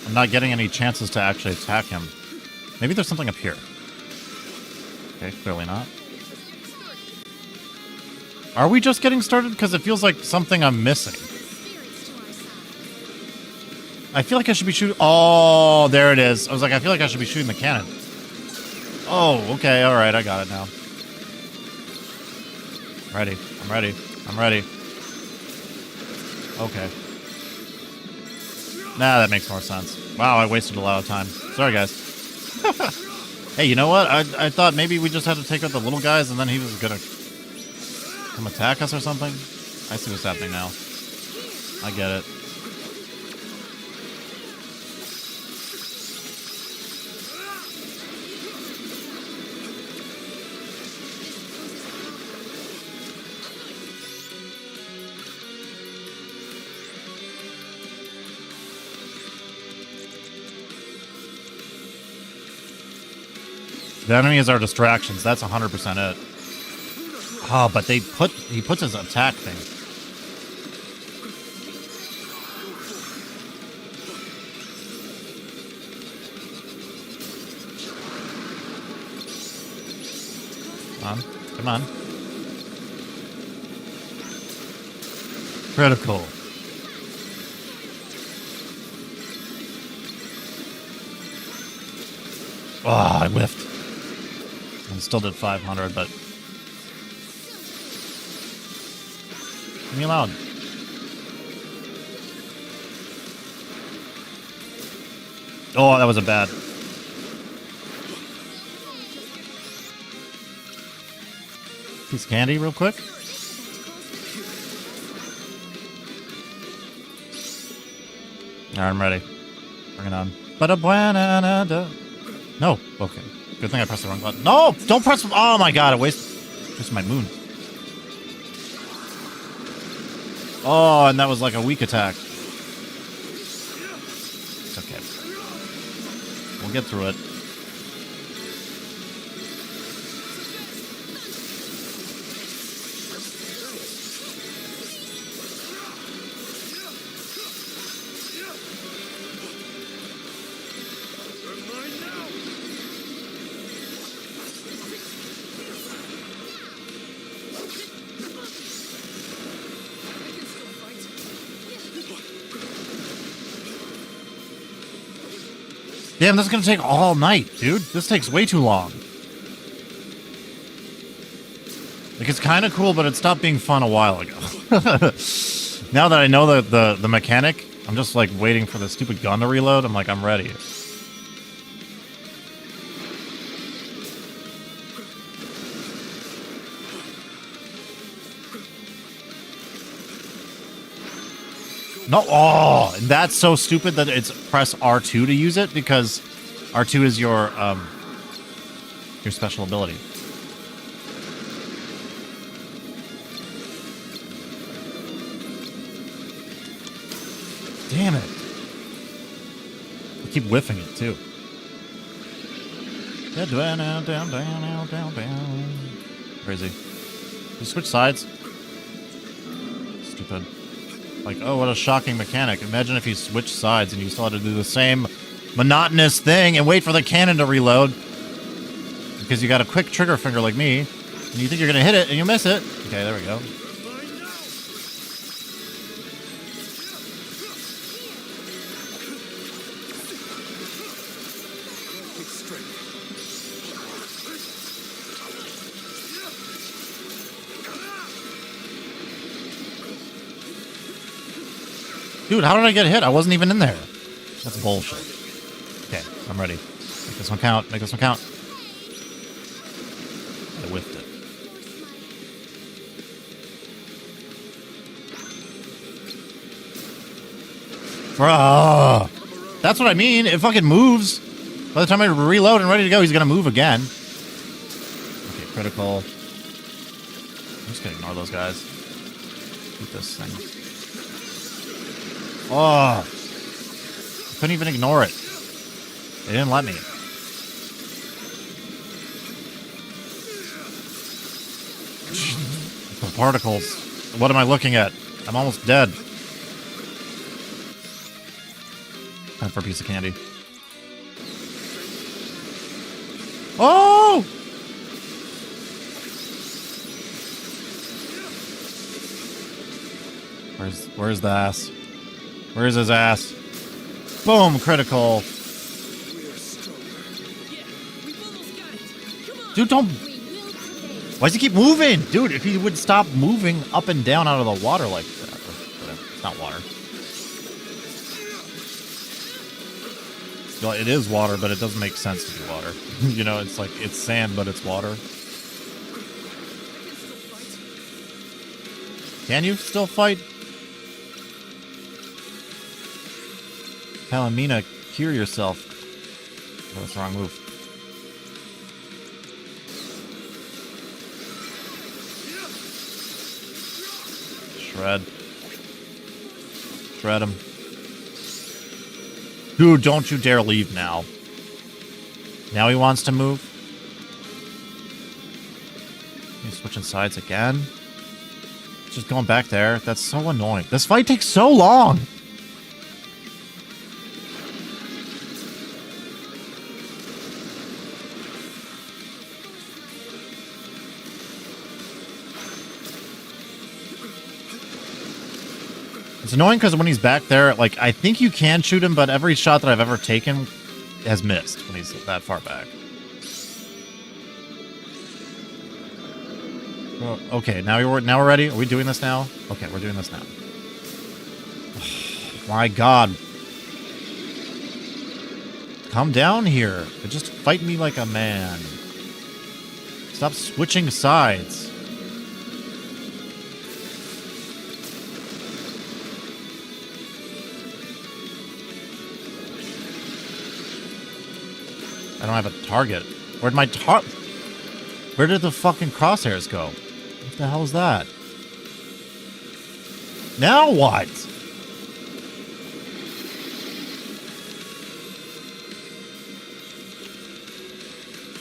I'm not getting any chances to actually attack him. Maybe there's something up here. Okay, clearly not. Are we just getting started? Because it feels like something I'm missing. I feel like I should be shooting... Oh, there it is. I was like, I feel like I should be shooting the cannon. Oh, okay, alright, I got it now. I'm ready. I'm ready. I'm ready. Okay. Nah, that makes more sense. Wow, I wasted a lot of time. Sorry, guys. Hey, you know what? I thought maybe we just had to take out the little guys and then he was gonna come attack us or something. I see what's happening now. I get it. The enemies are distractions. That's 100% it. Oh, but he puts his attack thing. Come on. Critical. Oh, I whiffed. I still did 500, but... Leave me alone. Oh, that was a bad... Piece of candy real quick. Alright, I'm ready. Bring it on. No, okay. Good thing I pressed the wrong button. No! Don't press... Oh my god, I wasted my moon. Oh, and that was like a weak attack. It's okay. We'll get through it. Damn, this is gonna take all night, dude. This takes way too long. Like, it's kind of cool, but it stopped being fun a while ago. Now that I know the mechanic, I'm just, like, waiting for the stupid gun to reload. I'm like, I'm ready. No, oh, and that's so stupid that it's press R2 to use it, because R2 is your special ability. Damn it. I keep whiffing it, too. Crazy. You switch sides? Stupid. Like, oh, what a shocking mechanic. Imagine if you switched sides and you still had to do the same monotonous thing and wait for the cannon to reload. Because you got a quick trigger finger like me, and you think you're going to hit it, and you miss it. Okay, there we go. Dude, how did I get hit? I wasn't even in there. That's bullshit. Okay, I'm ready. Make this one count. Make this one count. I whiffed it. Bruh. That's what I mean. It fucking moves. By the time I reload and ready to go, he's gonna move again. Okay, critical. I'm just gonna ignore those guys. Keep this thing. Oh, I couldn't even ignore it. They didn't let me. The particles. What am I looking at? I'm almost dead. Time for a piece of candy. Oh! Where's the ass? Where's his ass? Boom, critical. Dude, don't... Why does he keep moving? Dude, if he would stop moving up and down out of the water like that. It's not water. Well, it is water, but it doesn't make sense to be water. You know, it's like, it's sand, but it's water. Can you still fight? Palomina, cure yourself. Oh, that's the wrong move. Shred. Shred him. Dude, don't you dare leave now. Now he wants to move. He's switching sides again. Just going back there. That's so annoying. This fight takes so long. It's annoying because when he's back there, like, I think you can shoot him, but every shot that I've ever taken has missed when he's that far back. Oh, okay, now we're ready. Are we doing this now? Okay, we're doing this now. Oh, my God. Come down here. Just fight me like a man. Stop switching sides. I don't have a target. Where'd my Where did the fucking crosshairs go? What the hell is that? Now what?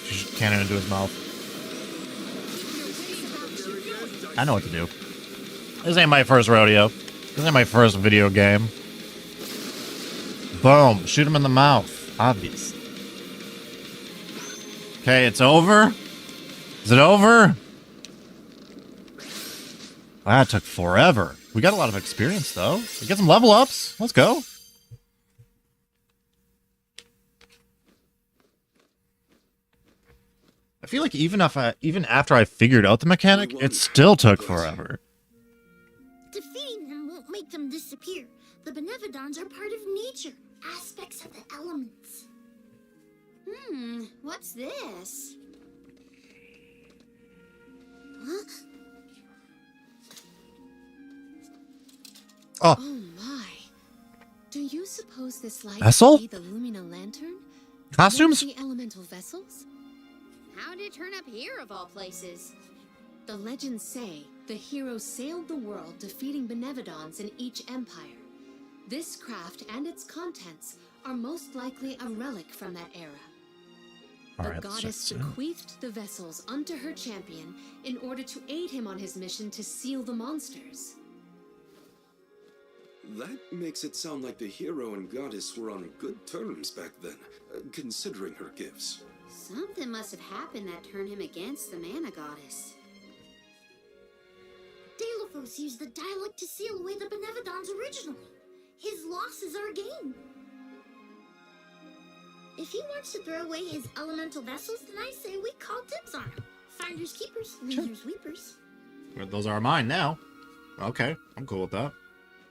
She should cannon into his mouth. I know what to do. This ain't my first rodeo. This ain't my first video game. Boom. Shoot him in the mouth. Obvious. Okay, it's over. Is it over? That took forever. We got a lot of experience, though. We get some level ups. Let's go. I feel like even after I figured out the mechanic, it still took forever. Defeating them won't make them disappear. The Benevodons are part of nature, aspects of the elements. What's this? Huh? Oh. Oh my. Do you suppose this light Vessel? could be the Lumina lantern? Costumes? One of the elemental vessels? How'd it turn up here of all places? The legends say the hero sailed the world defeating Benevodons in each empire. This craft and its contents are most likely a relic from that era. The goddess bequeathed the vessels unto her champion in order to aid him on his mission to seal the monsters. That makes it sound like the hero and goddess were on good terms back then, considering her gifts. Something must have happened that turned him against the mana goddess. Deilophos used the dialect to seal away the Benevodons originally. His loss is our gain. If he wants to throw away his elemental vessels, then I say we call dibs on him. Finders keepers, losers weepers. Well, those are mine now. Okay, I'm cool with that.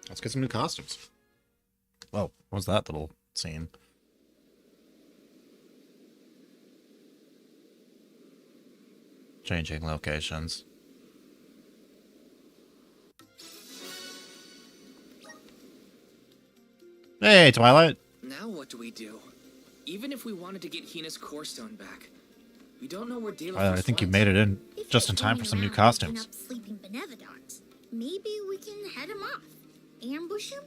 Let's get some new costumes. Whoa, what was that little scene? Changing locations. Hey, Twilight. Now what do we do? Even if we wanted to get Hina's core stone back, we don't know where Deilophos I think you went. made it in If just in he's time for roaming some new around costumes. picking up sleeping Benevodons, maybe we can head him off. Ambush him?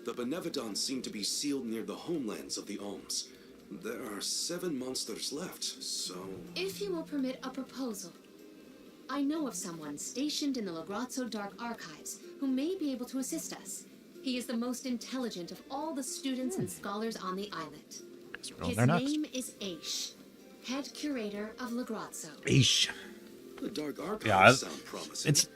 The Benevodons seem to be sealed near the homelands of the Alms. There are 7 monsters left, so... If you will permit a proposal, I know of someone stationed in the Legrazzo Dark Archives who may be able to assist us. He is the most intelligent of all the students and scholars on the islet. His name is Aish, head curator of Legrazzo. Aish. The Dark Archives sound promising. It's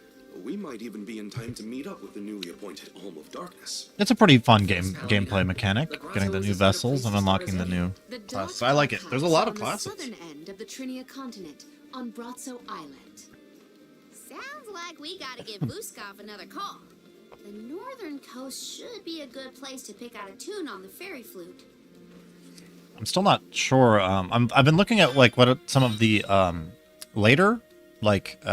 We might even be in time to meet up with the newly appointed Alm of Darkness. a pretty fun gameplay mechanic, getting the new vessels and unlocking the new The classes. Dark I like it. There's a lot of Archives are classes. on the southern end of the Trinia continent, on Brazzo Island. Sounds like we gotta give Buskov another call. The northern coast should be a good place to pick out a tune on the fairy flute. I'm still not sure. I've been looking at like what are some of the later like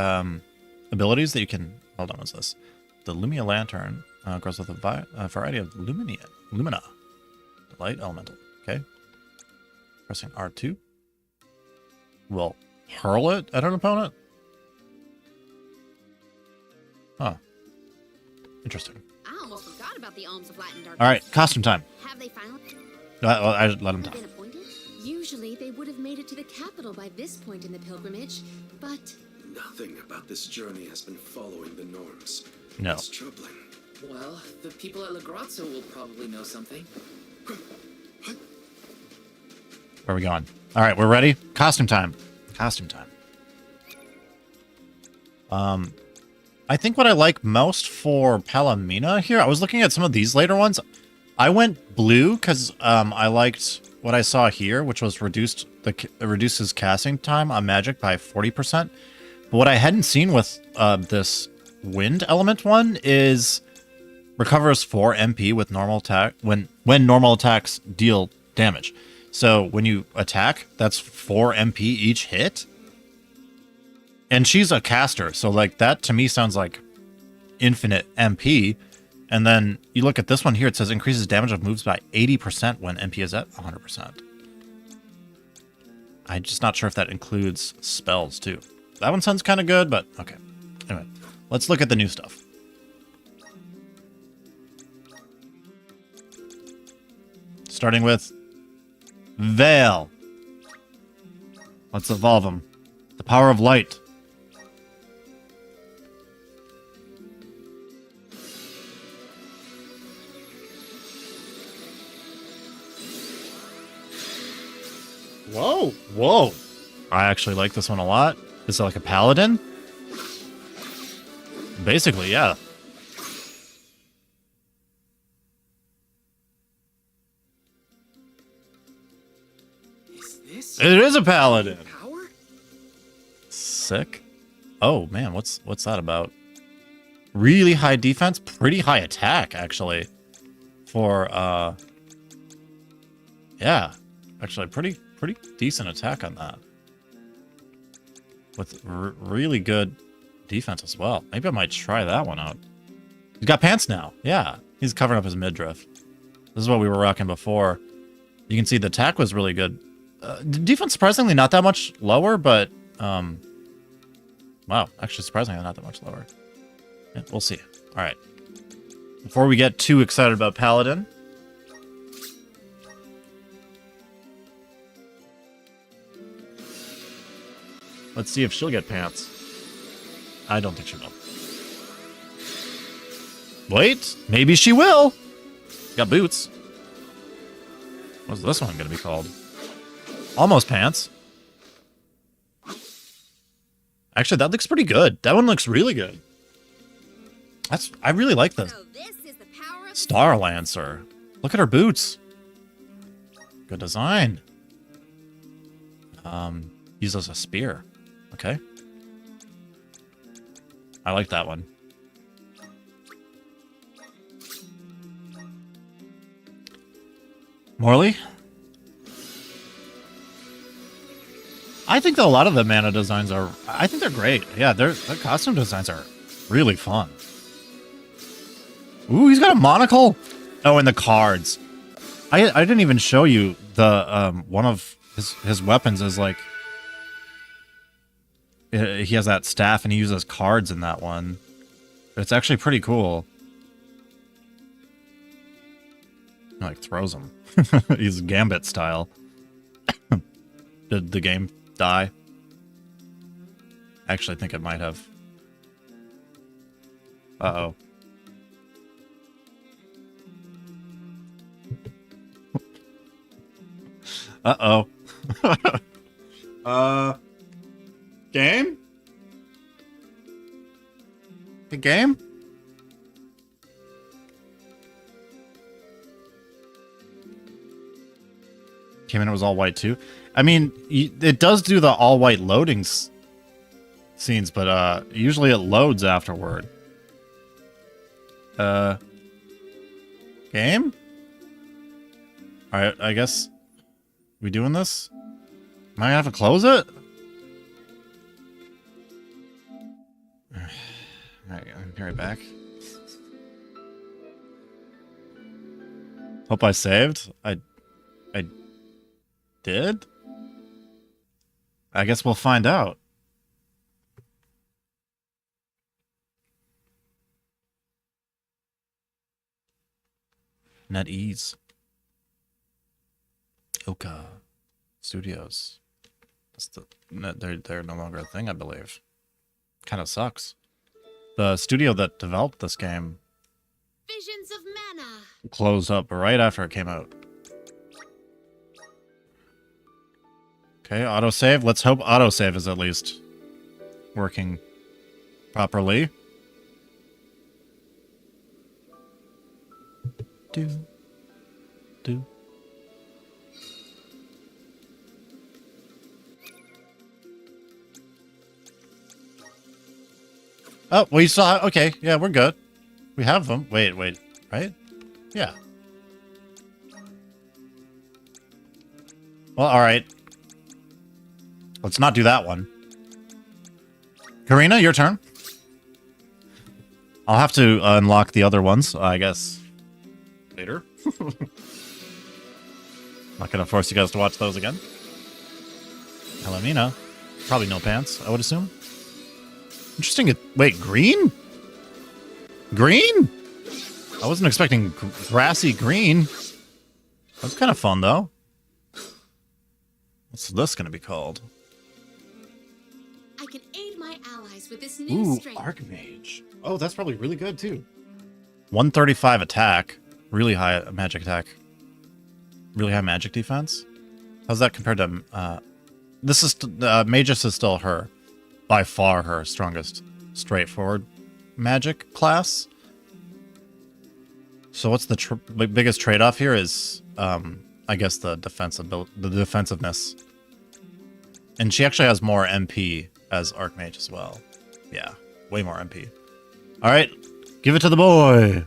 abilities that you can. Hold on, what's this? The Lumia Lantern grows with a variety of lumina. Light elemental. Okay. Pressing R2 will hurl it at an opponent. Huh. Interesting. I almost forgot about the alms of light and darkness. All right, costume time. Have they finally I let him talk. been appointed? Usually they would have made it to the capital by this point in the pilgrimage, but Nothing about this journey has been following the norms. No. It's troubling. Well, the people at La Grazia will probably know something. Where are we going? All right, we're ready. Costume time. Costume time. I think what I like most for Palomina here, I was looking at some of these later ones. I went blue because I liked what I saw here, which was reduces casting time on magic by 40%. But what I hadn't seen with this wind element one is recovers 4 MP with normal attack when normal attacks deal damage. So when you attack, that's 4 MP each hit. And she's a caster, so like that to me sounds like infinite MP. And then you look at this one here, it says increases damage of moves by 80% when MP is at 100%. I'm just not sure if that includes spells too. That one sounds kind of good, but okay. Anyway, let's look at the new stuff. Starting with Veil. Let's evolve him. The power of light. Whoa. Whoa. I actually like this one a lot. Is it like a paladin? Basically, yeah. Is this It is a paladin. power? Sick. Oh man, what's that about? Really high defense, pretty high attack actually. For yeah, actually pretty decent attack on that. With really good defense as well. Maybe I might try that one out. He's got pants now. Yeah, he's covering up his midriff. This is what we were rocking before. You can see the attack was really good. Defense surprisingly not that much lower, but wow, actually surprisingly not that much lower. Yeah, we'll see. All right. Before we get too excited about Paladin, let's see if she'll get pants. I don't think she will. Wait, maybe she will. Got boots. What's this one going to be called? Almost pants. Actually, that looks pretty good. That one looks really good. I really like this. So this is the power of Star Lancer. Look at her boots. Good design. Uses a spear. Okay. I like that one. Morley? I think that a lot of the mana designs are... I think they're great. Yeah, their costume designs are really fun. Ooh, he's got a monocle. Oh, and the cards. I didn't even show you the one of his weapons is like... He has that staff and he uses cards in that one. It's actually pretty cool. He like throws them. He's Gambit style. Did the game die? Actually, I think it might have. Uh-oh. Uh-oh. Game? The game? Came in, it was all white too. I mean, it does do the all white loading scenes, but usually it loads afterward. Game? Alright, I guess We doing this? Am I gonna have to close it? Alright, I'll be right back. Hope I saved. I did? I guess we'll find out. NetEase. Oka Studios. That's they're no longer a thing, I believe. Kind of sucks. The studio that developed this game Visions of mana. closed up right after it came out. Okay, autosave. Let's hope autosave is at least working properly. Do. Oh, we saw. Okay, yeah, we're good. We have them. Wait, right? Yeah. Well, all right. Let's not do that one. Karina, your turn. I'll have to unlock the other ones, I guess, later. Not gonna force you guys to watch those again. Palomino. Probably no pants, I would assume. Interesting. Wait, green? Green? I wasn't expecting grassy green. That's kind of fun, though. What's this going to be called? I can aid my allies with this new strength. Archmage. Oh, that's probably really good, too. 135 attack. Really high magic attack. Really high magic defense. How's that compared to... this is... Magus is still her. By far her strongest straightforward magic class. So what's the biggest trade-off here is, I guess the defensiveness. And she actually has more MP as Archmage as well. Yeah, way more MP. All right, give it to the boy.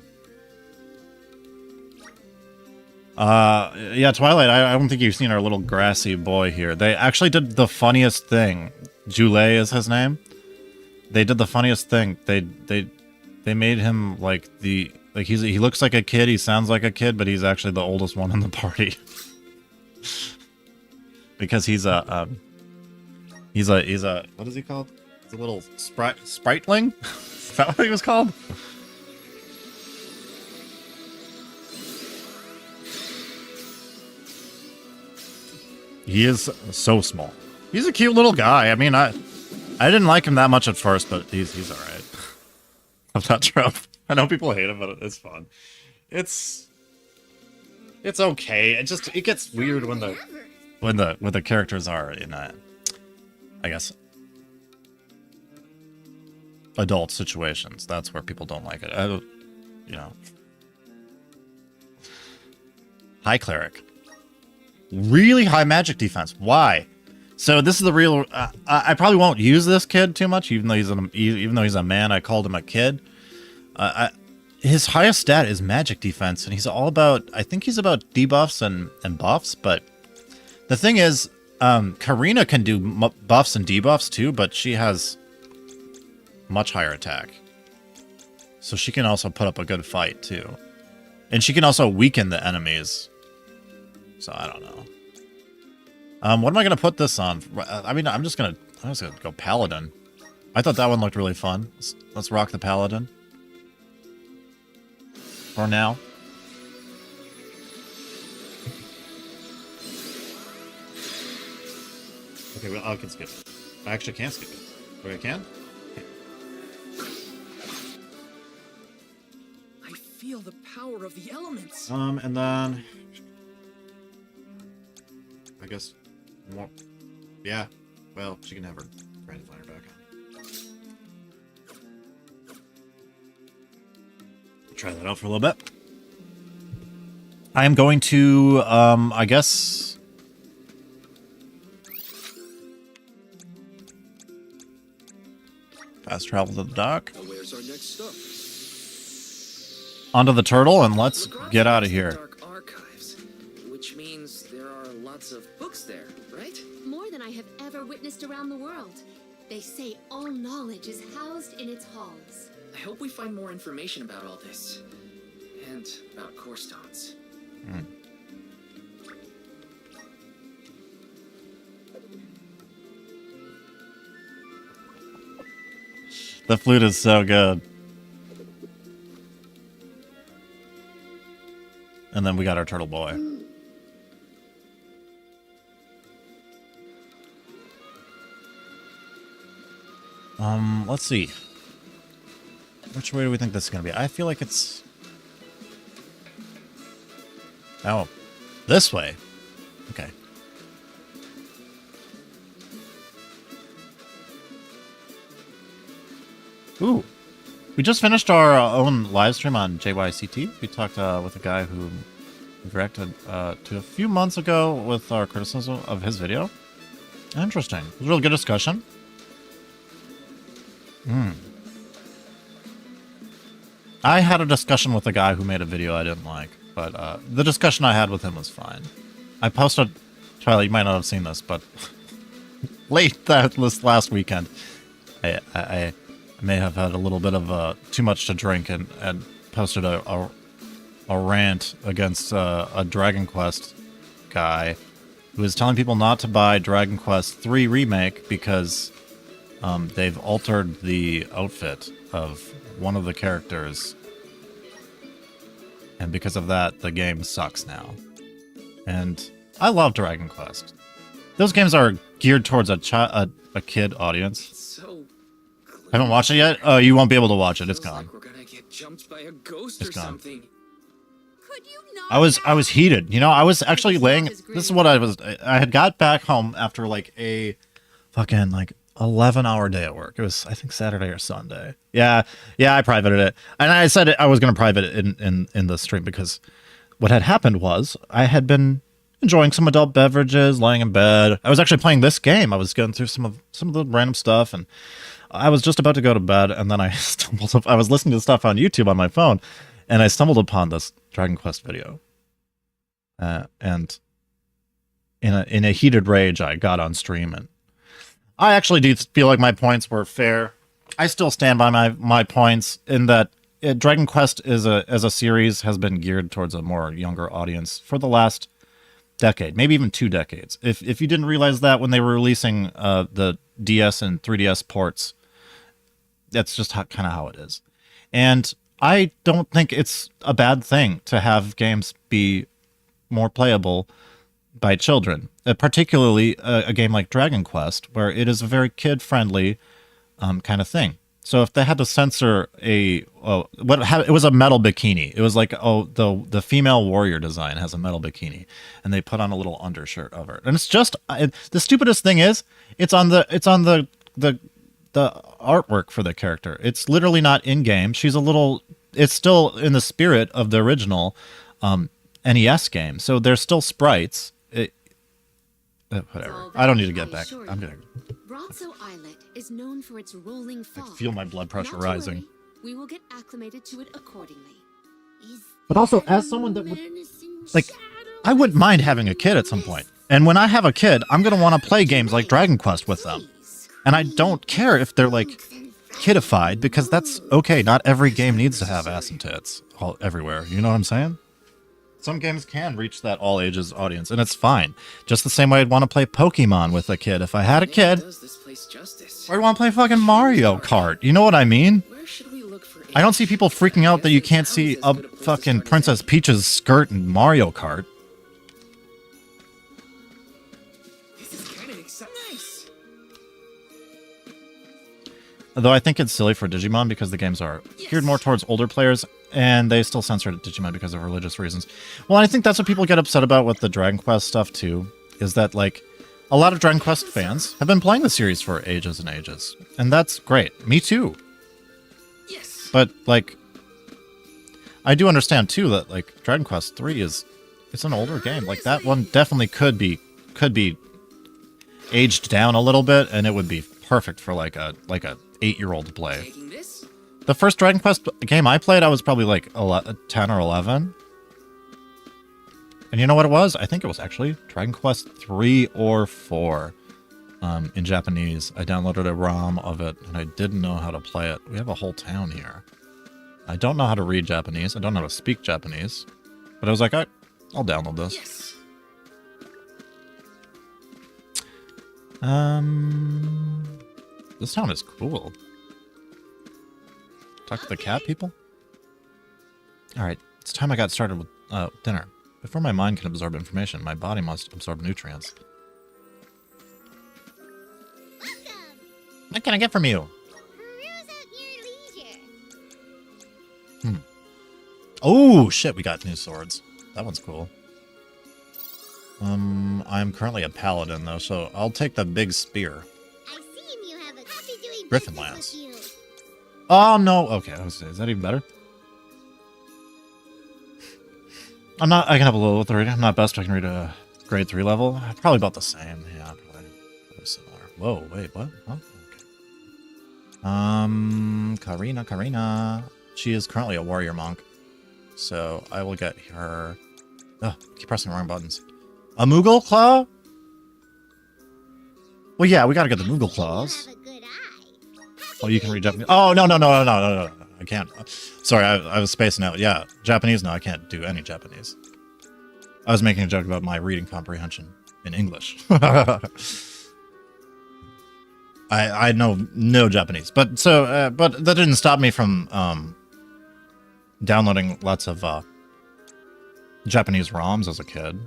Yeah, Twilight, I don't think you've seen our little grassy boy here. They actually did the funniest thing. Jule is his name. They did the funniest thing. They made him like he looks like a kid, he sounds like a kid, but he's actually the oldest one in the party. Because he's a what is he called? He's a little spriteling? Is that what he was called? He is so small. He's a cute little guy. I mean, I didn't like him that much at first, but he's all right. I'm not Trump. I know people hate him, but it's fun. It's okay. It gets weird when the characters are in I guess adult situations. That's where people don't like it. You know. High cleric. Really high magic defense. Why? So this is the real. I probably won't use this kid too much, even though he's a man. I called him a kid. His highest stat is magic defense, and he's all about. I think he's about debuffs and buffs. But the thing is, Karina can do buffs and debuffs too, but she has much higher attack, so she can also put up a good fight too, and she can also weaken the enemies. So I don't know. What am I gonna put this on? I mean, I'm just gonna go Paladin. I thought that one looked really fun. Let's rock the Paladin. For now. Okay, well, I can skip it. I actually can't skip it. Wait, I can? Okay. I feel the power of the elements. And then I guess more. Yeah. Well, she can have her Grand Flyer back on. Try that out for a little bit. I am going to, I guess. Fast travel to the dock. Where's our next stop? Onto the turtle, and let's get out of here. Dark archives, which means there are lots of books books there, right? More than I have ever witnessed around the world. They say all knowledge is housed in its halls. I hope we find more information about all this. And about core stones. The flute is so good. And then we got our turtle boy. Let's see. Which way do we think this is going to be? I feel like it's... Oh, this way. Okay. Ooh. We just finished our own live stream on JYCT. We talked with a guy who reacted to a few months ago with our criticism of his video. Interesting. It was a really good discussion. I had a discussion with a guy who made a video I didn't like, but the discussion I had with him was fine. I posted, Charlie, you might not have seen this, but late this last weekend, I may have had a little bit of too much to drink and posted a rant against a Dragon Quest guy who was telling people not to buy Dragon Quest 3 Remake because they've altered the outfit of one of the characters, and because of that, the game sucks now. And I love Dragon Quest. Those games are geared towards a kid audience. So Haven't watched it yet? Oh, you won't be able to watch it. It's gone. like we're gonna get jumped by a ghost It's or gone. something. Could you not? I was heated. You know, I was actually laying. This is what I had got back home after like a fucking like 11-hour day at work. It was, I think, Saturday or Sunday. Yeah, I privated it, and I said I was going to private it in the stream because what had happened was I had been enjoying some adult beverages, lying in bed. I was actually playing this game. I was going through some of the random stuff, and I was just about to go to bed, and then I stumbled up. I was listening to stuff on YouTube on my phone, and I stumbled upon this Dragon Quest video. And in a heated rage, I got on stream, and I actually do feel like my points were fair. I still stand by my points in that Dragon Quest as a series has been geared towards a more younger audience for the last decade, maybe even 2 decades. If you didn't realize that when they were releasing the DS and 3DS ports, that's just kind of how it is. And I don't think it's a bad thing to have games be more playable by children, particularly a game like Dragon Quest, where it is a very kid-friendly kind of thing. So if they had to censor it was a metal bikini. It was like, the female warrior design has a metal bikini, and they put on a little undershirt over it. And it's just the stupidest thing is it's on the artwork for the character. It's literally not in game. It's still in the spirit of the original NES game. So there's still sprites. Whatever. I don't need to get back. I'm gonna. Bronzo Islet is known for its rolling I fog. feel my blood pressure Not to rising. worry, we will get acclimated to it accordingly. But also, as someone that would I wouldn't mind having a kid at some point. And when I have a kid, I'm gonna want to play games like Dragon Quest with them. And I don't care if they're like kidified, because that's okay. Not every game needs to have ass and tits everywhere. You know what I'm saying? Some games can reach that all ages audience, and it's fine. Just the same way I'd want to play Pokemon with a kid if I had a kid. Does this place justice? Or I'd want to play fucking Mario Kart. You know what I mean? Where should we look for I don't see people freaking out that you can't see a fucking Princess Peach's skirt in Mario Kart. This is kind of exciting. Nice. Though I think it's silly for Digimon because the games are geared more towards older players, and they still censored Digimon because of religious reasons. Well, I think that's what people get upset about with the Dragon Quest stuff too, is that like a lot of Dragon Quest fans have been playing the series for ages and ages, and that's great. Me too. Yes. But like, I do understand too that like Dragon Quest 3 it's an older game. Like that one definitely could be aged down a little bit, and it would be perfect for like a 8-year-old to play. Taking this? The first Dragon Quest game I played, I was probably like 10 or 11. And you know what it was? I think it was actually Dragon Quest 3 or 4 in Japanese. I downloaded a ROM of it, and I didn't know how to play it. We have a whole town here. I don't know how to read Japanese. I don't know how to speak Japanese. But I was like, I'll download this. Yes. This town is cool. Talk to the cat people? Alright, it's time I got started with dinner. Before my mind can absorb information, my body must absorb nutrients. What can I get from you? Oh, shit, we got new swords. That one's cool. I'm currently a paladin, though, so I'll take the big spear. Griffin Lance. Oh, no. Okay, is that even better? I can have a little with reading. I'm not best, I can read a grade 3 level. Probably about the same. Yeah, probably similar. Whoa, wait, what? Huh? Okay. Karina. She is currently a warrior monk. So I will get her... Oh, keep pressing the wrong buttons. A Moogle Claw? Well, yeah, we gotta get the Moogle Claws. Oh, you can read Japanese. Oh, no. I can't. Sorry, I was spacing out. Yeah, Japanese, no, I can't do any Japanese. I was making a joke about my reading comprehension in English. I know no Japanese. But that didn't stop me from downloading lots of Japanese ROMs as a kid.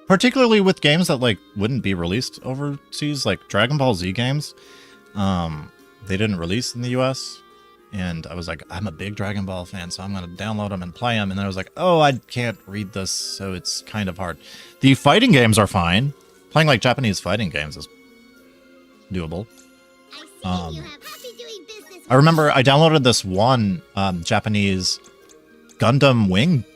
Particularly with games that, like, wouldn't be released overseas, like Dragon Ball Z games. They didn't release in the US. And I was like, I'm a big Dragon Ball fan, so I'm going to download them and play them. And then I was like, oh, I can't read this, so it's kind of hard. The fighting games are fine. Playing, like, Japanese fighting games is doable. I remember I downloaded this one Japanese Gundam Wing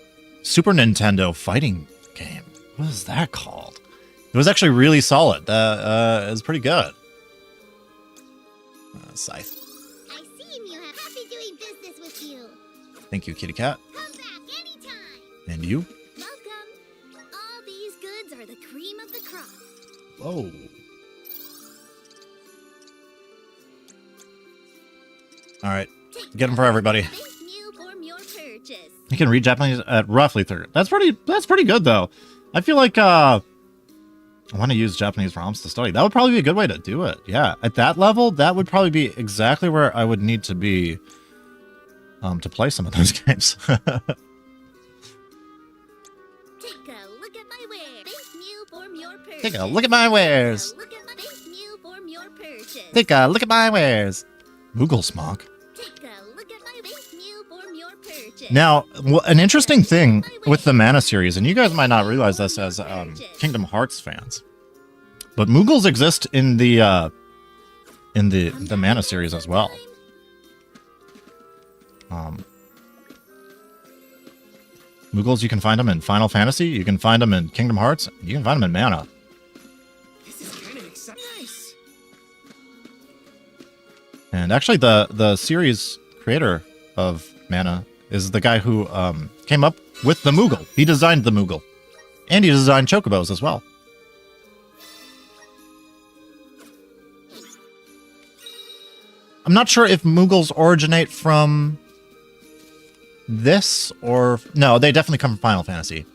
Super Nintendo fighting game. What is that called? It was actually really solid. It was pretty good. Scythe. I see you have happy doing business with you. Thank you, kitty cat. Come back anytime. And you? Welcome. All these goods are the cream of the crop. Whoa. All right. Get them for everybody. You can read Japanese at roughly 3rd. That's pretty good, though. I feel like I want to use Japanese ROMs to study. That would probably be a good way to do it. Yeah, at that level, that would probably be exactly where I would need to be to play some of those games. Take a look at my wares. Thank you for your purchase. Take a look at my wares. Thank you for your purchase. Take a look at my wares. Moogle Smock. Take a look at my thank you for your purchase. Now, an interesting thing with the Mana series, and you guys might not realize this as Kingdom Hearts fans, but Moogles exist in the Mana series as well. Moogles, you can find them in Final Fantasy, you can find them in Kingdom Hearts, you can find them in Mana. This is kind of exciting. Nice. And actually, the series creator of Mana is the guy who came up with the Moogle. He designed the Moogle. And he designed Chocobos as well. I'm not sure if Moogles originate from this or... No, they definitely come from Final Fantasy.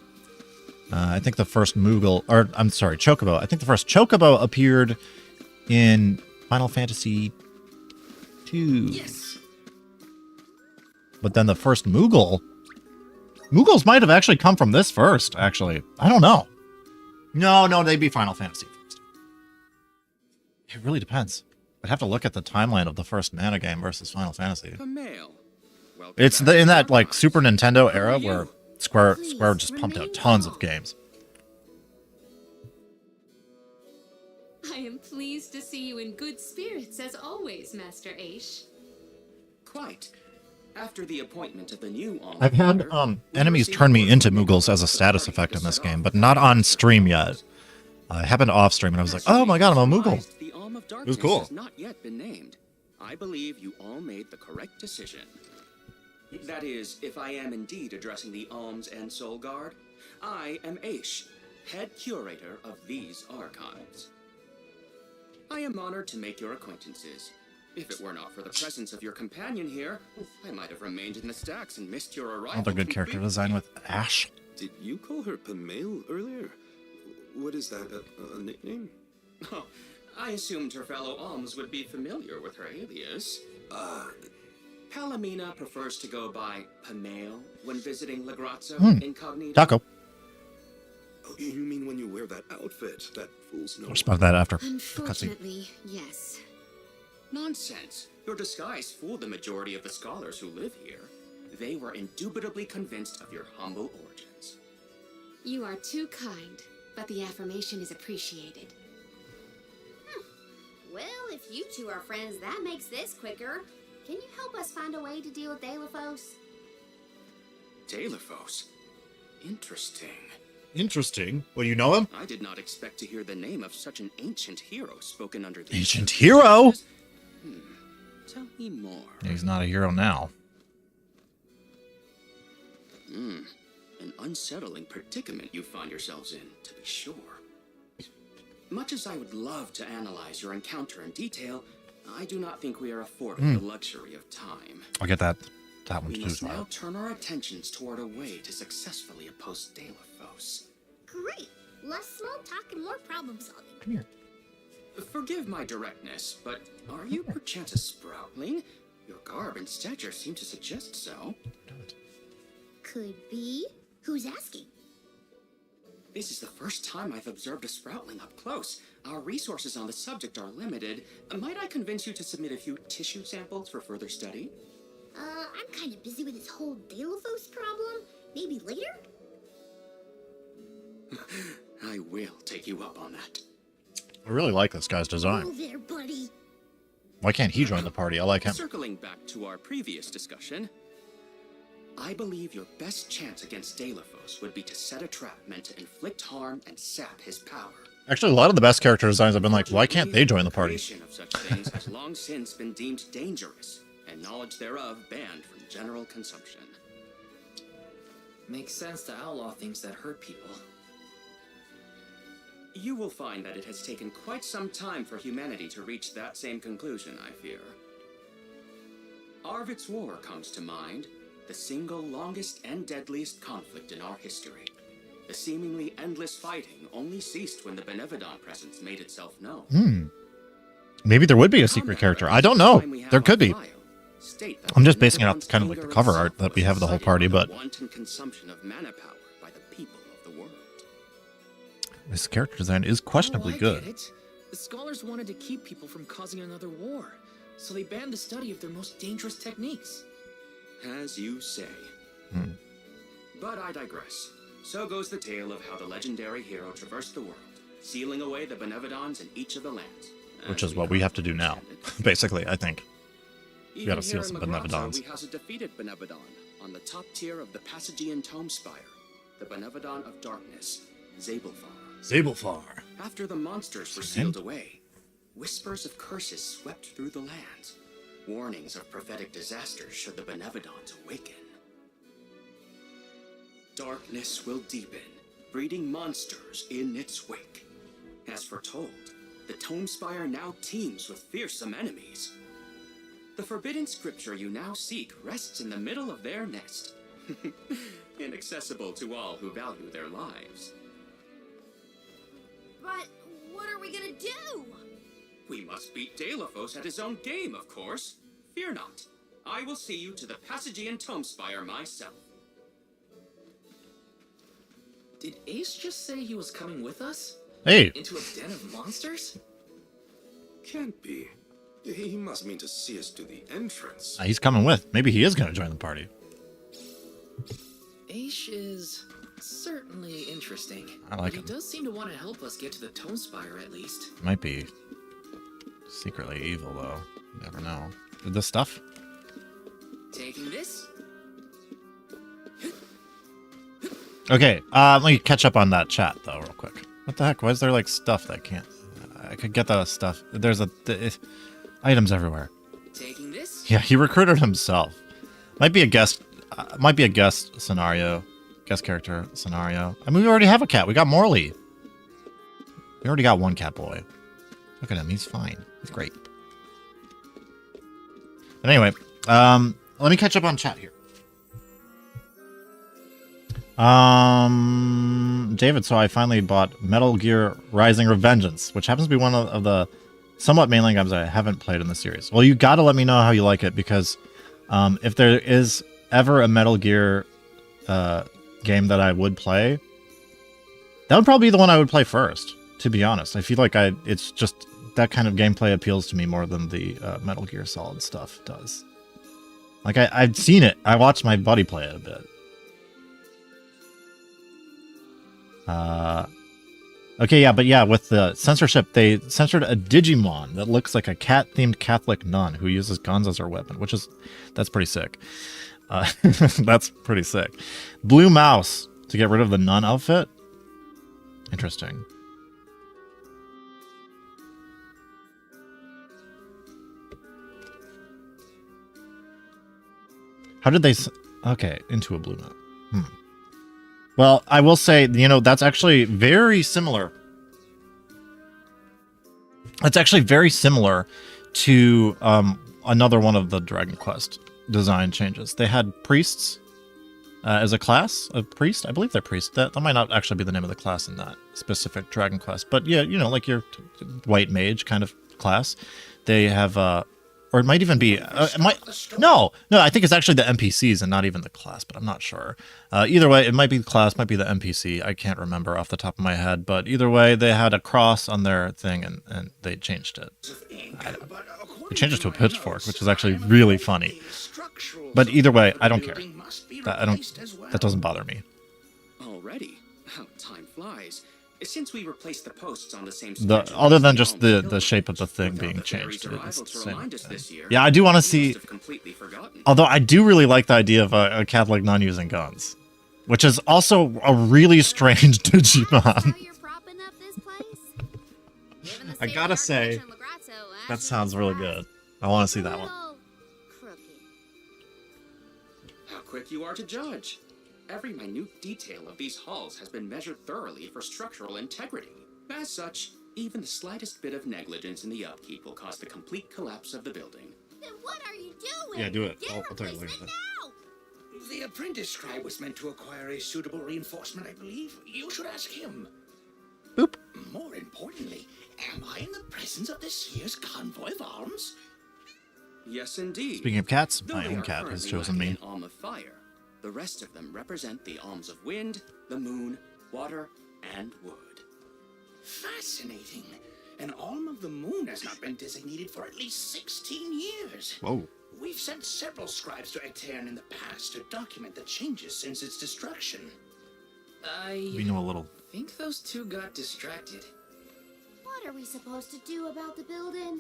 I think the first Moogle... Or, I'm sorry, Chocobo. I think the first Chocobo appeared in Final Fantasy 2. Yes. But then the first Moogles might have actually come from this first, actually. I don't know. No, they'd be Final Fantasy first. It really depends. I'd have to look at the timeline of the first Mana game versus Final Fantasy. It's in that, like, Super Nintendo era where Square just pumped out tons of games. I am pleased to see you in good spirits as always, Master Aish. Quite. After the appointment of the new I've had enemies turn me into Moogles as a status effect in this game, but not on stream yet. It happened off stream, and I was like, "Oh my god, I'm a Moogle!" It was cool. Has not yet been named. I believe you all made the correct decision. That is, if I am indeed addressing the Alms and Soul Guard, I am Aish, head curator of these archives. I am honored to make your acquaintances. If it were not for the presence of your companion here, I might have remained in the stacks and missed your arrival. Another good character design with Ash. Did you call her Pamela earlier? What is that, a nickname? Oh, I assumed her fellow Alms would be familiar with her alias. Palomina prefers to go by Pamela when visiting Legrazzo incognito. Taco. Oh, you mean when you wear that outfit? That fool's no. We'll spot that after. Unfortunately, yes. Nonsense. Your disguise fooled the majority of the scholars who live here. They were indubitably convinced of your humble origins. You are too kind, but the affirmation is appreciated. Well, if you two are friends, that makes this quicker. Can you help us find a way to deal with Deilophos? Deilophos? Interesting. Interesting. Well, you know him? I did not expect to hear the name of such an ancient hero spoken under the Ancient hero? Tell me more. He's not a hero now. An unsettling predicament you find yourselves in, to be sure. Much as I would love to analyze your encounter in detail, I do not think we are afforded the luxury of time. I'll get that one We too. must now turn our attentions toward a way to successfully oppose Deilophos. Great. Less small talk and more problem solving. Come here. Forgive my directness, but are you perchance a sproutling? Your garb and stature seem to suggest so. Could be. Who's asking? This is the first time I've observed a sproutling up close. Our resources on the subject are limited. Might I convince you to submit a few tissue samples for further study? I'm kind of busy with this whole Deilophos problem. Maybe later? I will take you up on that. I really like this guy's Oh, design. there, buddy. Why can't he join the party? I like him. Circling back to our previous discussion, I believe your best chance against Deilophos would be to set a trap meant to inflict harm and sap his power. Actually, a lot of the best character designs I've been like, why can't they join the party? Creation of such things has long since been deemed dangerous, and knowledge thereof banned from general consumption. Makes sense to outlaw things that hurt people. You will find that it has taken quite some time for humanity to reach that same conclusion, I fear. Arvid's War comes to mind, the single longest and deadliest conflict in our history. The seemingly endless fighting only ceased when the Benevodon presence made itself known. Maybe there would be a secret character. I don't know. There could be. I'm just basing it off kind of like the cover art that we have of the whole party, but Wanton consumption of mana power by the people of the world. this character design is questionably I good. get it. The scholars wanted to keep people from causing another war, so they banned the study of their most dangerous techniques. As you say. But I digress. So goes the tale of how the legendary hero traversed the world, sealing away the Benevodons in each of the lands. Which is what we have to do now, basically, I think. Even gotta seal here some in Legrazzo, Benevodons. we house a defeated Benevodon on the top tier of the Passagian Tome Spire, the Benevodon of Darkness, Zabelfar. Zabelfar. After the monsters were sealed away, whispers of curses swept through the lands, warnings of prophetic disasters should the Benevodons awaken. Darkness will deepen, breeding monsters in its wake. As foretold, the Tome Spire now teems with fearsome enemies. The forbidden scripture you now seek rests in the middle of their nest, inaccessible to all who value their lives. But what are we gonna do? We must beat Deilophos at his own game, of course. Fear not. I will see you to the Passagian Tome Spire myself. Did Ace just say he was coming with us? Hey, Into a den of monsters? Can't be. He must mean to see us to the entrance. he's coming with. Maybe he is going to join the party. Ace is certainly interesting. I like but him. He does seem to want to help us get to the Tome Spire at least. Might be secretly evil, though. You never know. Did this stuff? Taking this? Okay, let me catch up on that chat, though, real quick. What the heck? Why is there, like, stuff that can't... I could get the stuff. There's items everywhere. Taking this? Yeah, he recruited himself. Might be a guest scenario, guest character scenario. I mean, we already have a cat. We got Morley. We already got one cat boy. Look at him. He's fine. He's great. But anyway, let me catch up on chat here. David, so I finally bought Metal Gear Rising Revengeance, which happens to be one of the somewhat mainline games I haven't played in the series. Well, you got to let me know how you like it, because if there is ever a Metal Gear game that I would play, that would probably be the one I would play first, to be honest. I feel like it's just that kind of gameplay appeals to me more than the Metal Gear Solid stuff does. Like, I've seen it. I watched my buddy play it a bit. Okay, yeah, but yeah, with the censorship, they censored a Digimon that looks like a cat-themed Catholic nun who uses guns as her weapon, that's pretty sick. That's pretty sick. Blue mouse to get rid of the nun outfit. Interesting. How did they... Okay, into a blue mouse. Well, I will say, that's actually very similar. It's actually very similar to another one of the Dragon Quest design changes. They had priests as a class, a priest. I believe they're priests. That might not actually be the name of the class in that specific Dragon Quest. But yeah, like your white mage kind of class. They have... or it might even be... No, I think it's actually the NPCs and not even the class, but I'm not sure. Either way, it might be the class, might be the NPC. I can't remember off the top of my head, but either way, they had a cross on their thing, and they changed it. They changed it to a pitchfork, which is actually really funny. But either way, I don't care. That doesn't bother me. Already? How time flies. Since we replaced the posts on the same other than just the shape of the thing being changed, it's the same thing. Yeah, I do want to see. Although I do really like the idea of a Catholic nun using guns, which is also a really strange Digimon. I gotta say, that sounds really good. I want to see that one. How quick you are to judge. Every minute detail of these halls has been measured thoroughly for structural integrity. As such, even the slightest bit of negligence in the upkeep will cause the complete collapse of the building. Then what are you doing? Yeah, do it. Get I'll take a look at it. now! The apprentice scribe was meant to acquire a suitable reinforcement, I believe. You should ask him. Boop. More importantly, am I in the presence of this year's convoy of arms? Yes, indeed. Speaking of cats, Though my they own are cat has currently chosen me. lacking an arm of fire, the rest of them represent the alms of wind, the moon, water, and wood. Fascinating. An alm of the moon has not been designated for at least 16 years. Whoa. We've sent several scribes to Aetern in the past to document the changes since its destruction. We know a little. I think those two got distracted. What are we supposed to do about the building?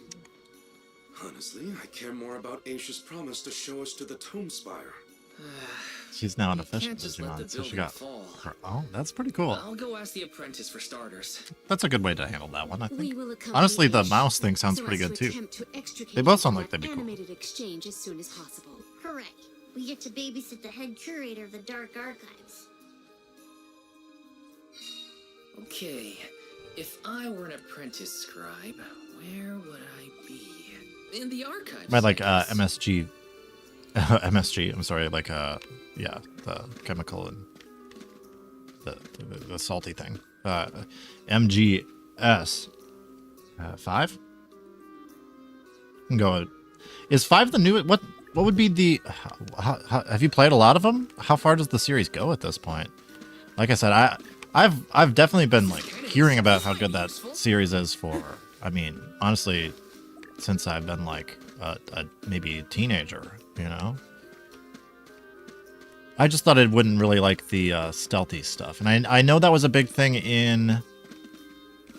Honestly, I care more about Aisha's promise to show us to the Tome Spire. She's now an You official can't just let the Digimon, so she building got fall. her. Oh, that's pretty cool. I'll go ask the apprentice for starters. That's a good way to handle that one, I We think. will accompany Honestly, the Ish mouse thing sounds so pretty as good to too. attempt to extricate They both him sound from like they'd be that cool. animated exchange as soon as possible. Hooray! We get to babysit the head curator of the Dark Archives. Okay, if I were an apprentice scribe, where would I be? In the archives. Might like I guess. MSG. MSG, I'm sorry, like yeah, the chemical and the salty thing. MGS 5? Can go. Is 5 the new? What would be the? How, have you played a lot of them? How far does the series go at this point? Like I said, I've definitely been like hearing about how good that series is for. I mean, honestly, since I've been like maybe a teenager, you know. I just thought it wouldn't really like the stealthy stuff, and I know that was a big thing in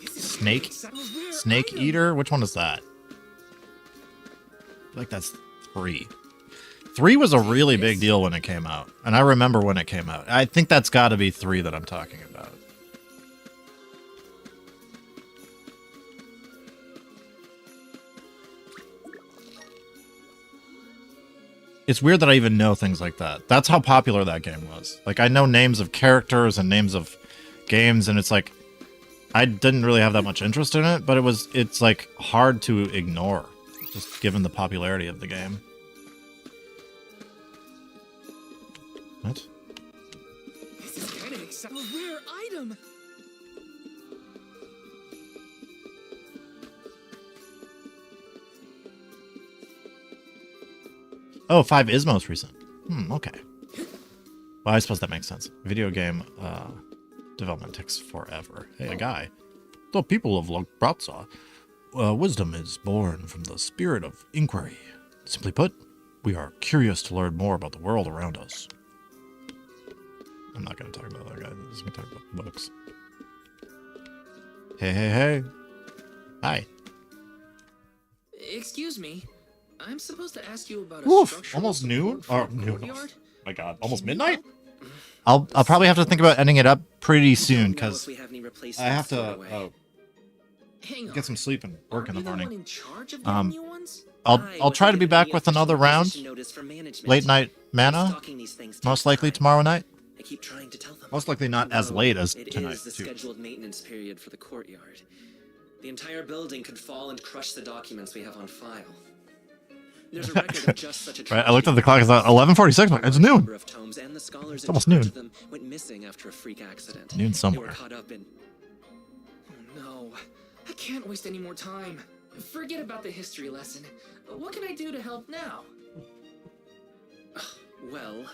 Snake Eater. Which one is that? I feel like that's 3. 3 was a really big deal when it came out, and I remember when it came out. I think that's got to be 3 that I'm talking about. It's weird that I even know things like that. That's how popular that game was. Like, I know names of characters and names of games, and it's like, I didn't really have that much interest in it, but it's like hard to ignore, just given the popularity of the game. What? This is kind of exciting. A rare item. Oh, 5 is most recent. Okay. Well, I suppose that makes sense. Video game development takes forever. Hey, a guy. The people of Logbratza, wisdom is born from the spirit of inquiry. Simply put, we are curious to learn more about the world around us. I'm not going to talk about that guy. I'm just going to talk about books. Hey. Hi. Excuse me. I'm supposed to ask you about a Oof, structural almost noon? support Oh, for the noon. courtyard? My God, almost midnight? I'll probably have to think about ending it up pretty soon, because I have to get some sleep and work in the morning. I'll try to be back with another round. Late night mana, most likely tomorrow night. Most likely not as late as tonight, It is the too. scheduled maintenance period for the courtyard. The entire building could fall and crush the documents we have on file. There's a record of just such a Right, I looked at the clock. It's 11:46. It's noon. It's almost noon. Went missing after a freak accident. Noon They somewhere. were caught up in. Oh no, I can't waste any more time. Forget about the history lesson. What can I do to help now? Well,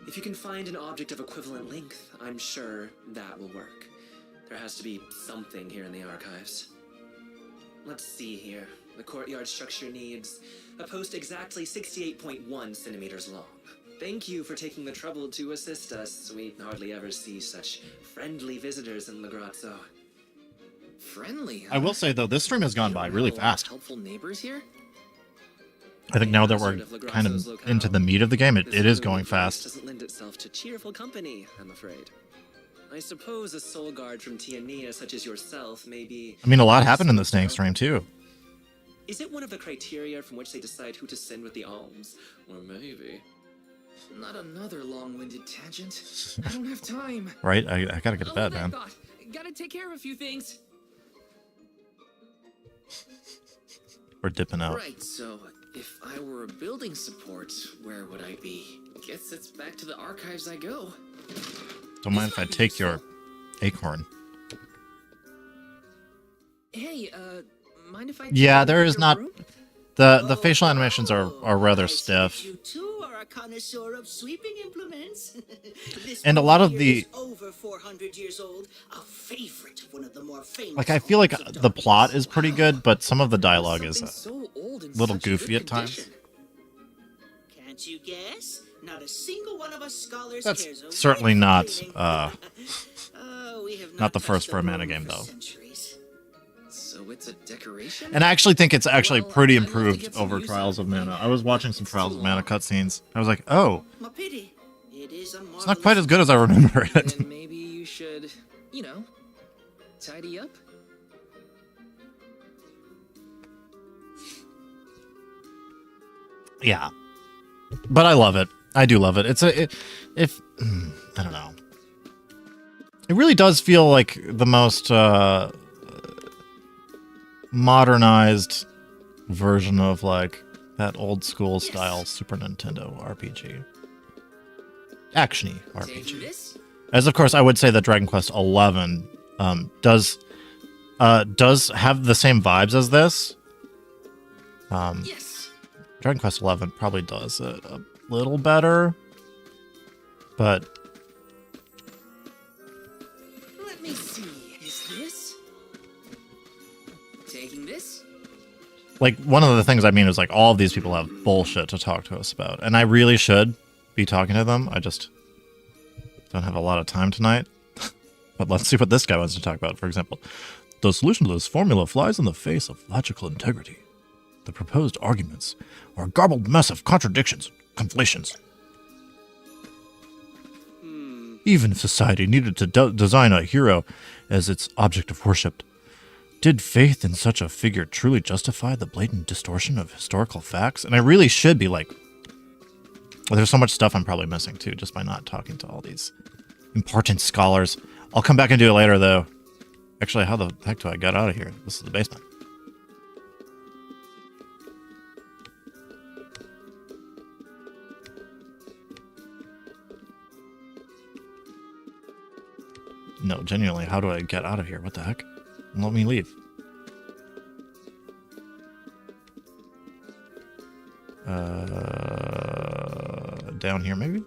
if you can find an object of equivalent length, I'm sure that will work. There has to be something here in the archives. Let's see here. The courtyard structure needs a post exactly 68.1 centimeters long. Thank you for taking the trouble to assist us. We hardly ever see such friendly visitors in Lagrazzo. Friendly? I will say, though, this stream has gone by really fast. Helpful neighbors here? I think now that we're kind of into the meat of the game, it is going fast. Doesn't lend itself to cheerful company, I'm afraid. I suppose a soul guard from Tiania such as yourself may be... I mean, a lot happened in this dang stream, too. Is it one of the criteria from which they decide who to send with the alms? Or maybe... Not another long-winded tangent. I don't have time. Right? I gotta get to bed, man. Gotta take care of a few things. We're dipping out. Right, so if I were a building support, where would I be? Guess it's back to the archives I go. Don't mind if I take your acorn. Hey, mind if I... Yeah, there is not... The facial animations are rather stiff. You too are a connoisseur of sweeping implements. And a lot of the... over 400 years old, a favorite of one of the more famous. Like, I feel like the plot is pretty good, but some of the dialogue is a little goofy at times. Can't you guess? Not a single one of us scholars That's cares. certainly not We have not the first for a mana game, though. So it's a decoration? And I actually think it's actually pretty improved over Trials of Mana. I was watching some Trials of Mana cutscenes. I was like, oh, it's not quite as good as I remember it. Then maybe you should, you know, tidy up. Yeah, but I love it. I do love it. It's I don't know. It really does feel like the most modernized version of like that old school style Super Nintendo RPG. Action-y RPG. As of course I would say that Dragon Quest XI does have the same vibes as this. Dragon Quest XI probably does it a little better, but Let me see. Is this? Taking this? like one of the things I mean is like all of these people have bullshit to talk to us about, and I really should be talking to them. I just don't have a lot of time tonight. But let's see what this guy wants to talk about. For example, the solution to this formula flies in the face of logical integrity. The proposed arguments are a garbled mess of contradictions, conflations. Even if society needed to design a hero as its object of worship, did faith in such a figure truly justify the blatant distortion of historical facts? And I really should be like Well, there's so much stuff I'm probably missing too, just by not talking to all these important scholars. I'll come back and do it later, though. Actually, how the heck do I get out of here? This is the basement. No, genuinely, how do I get out of here? What the heck? Let me leave. Down here, maybe?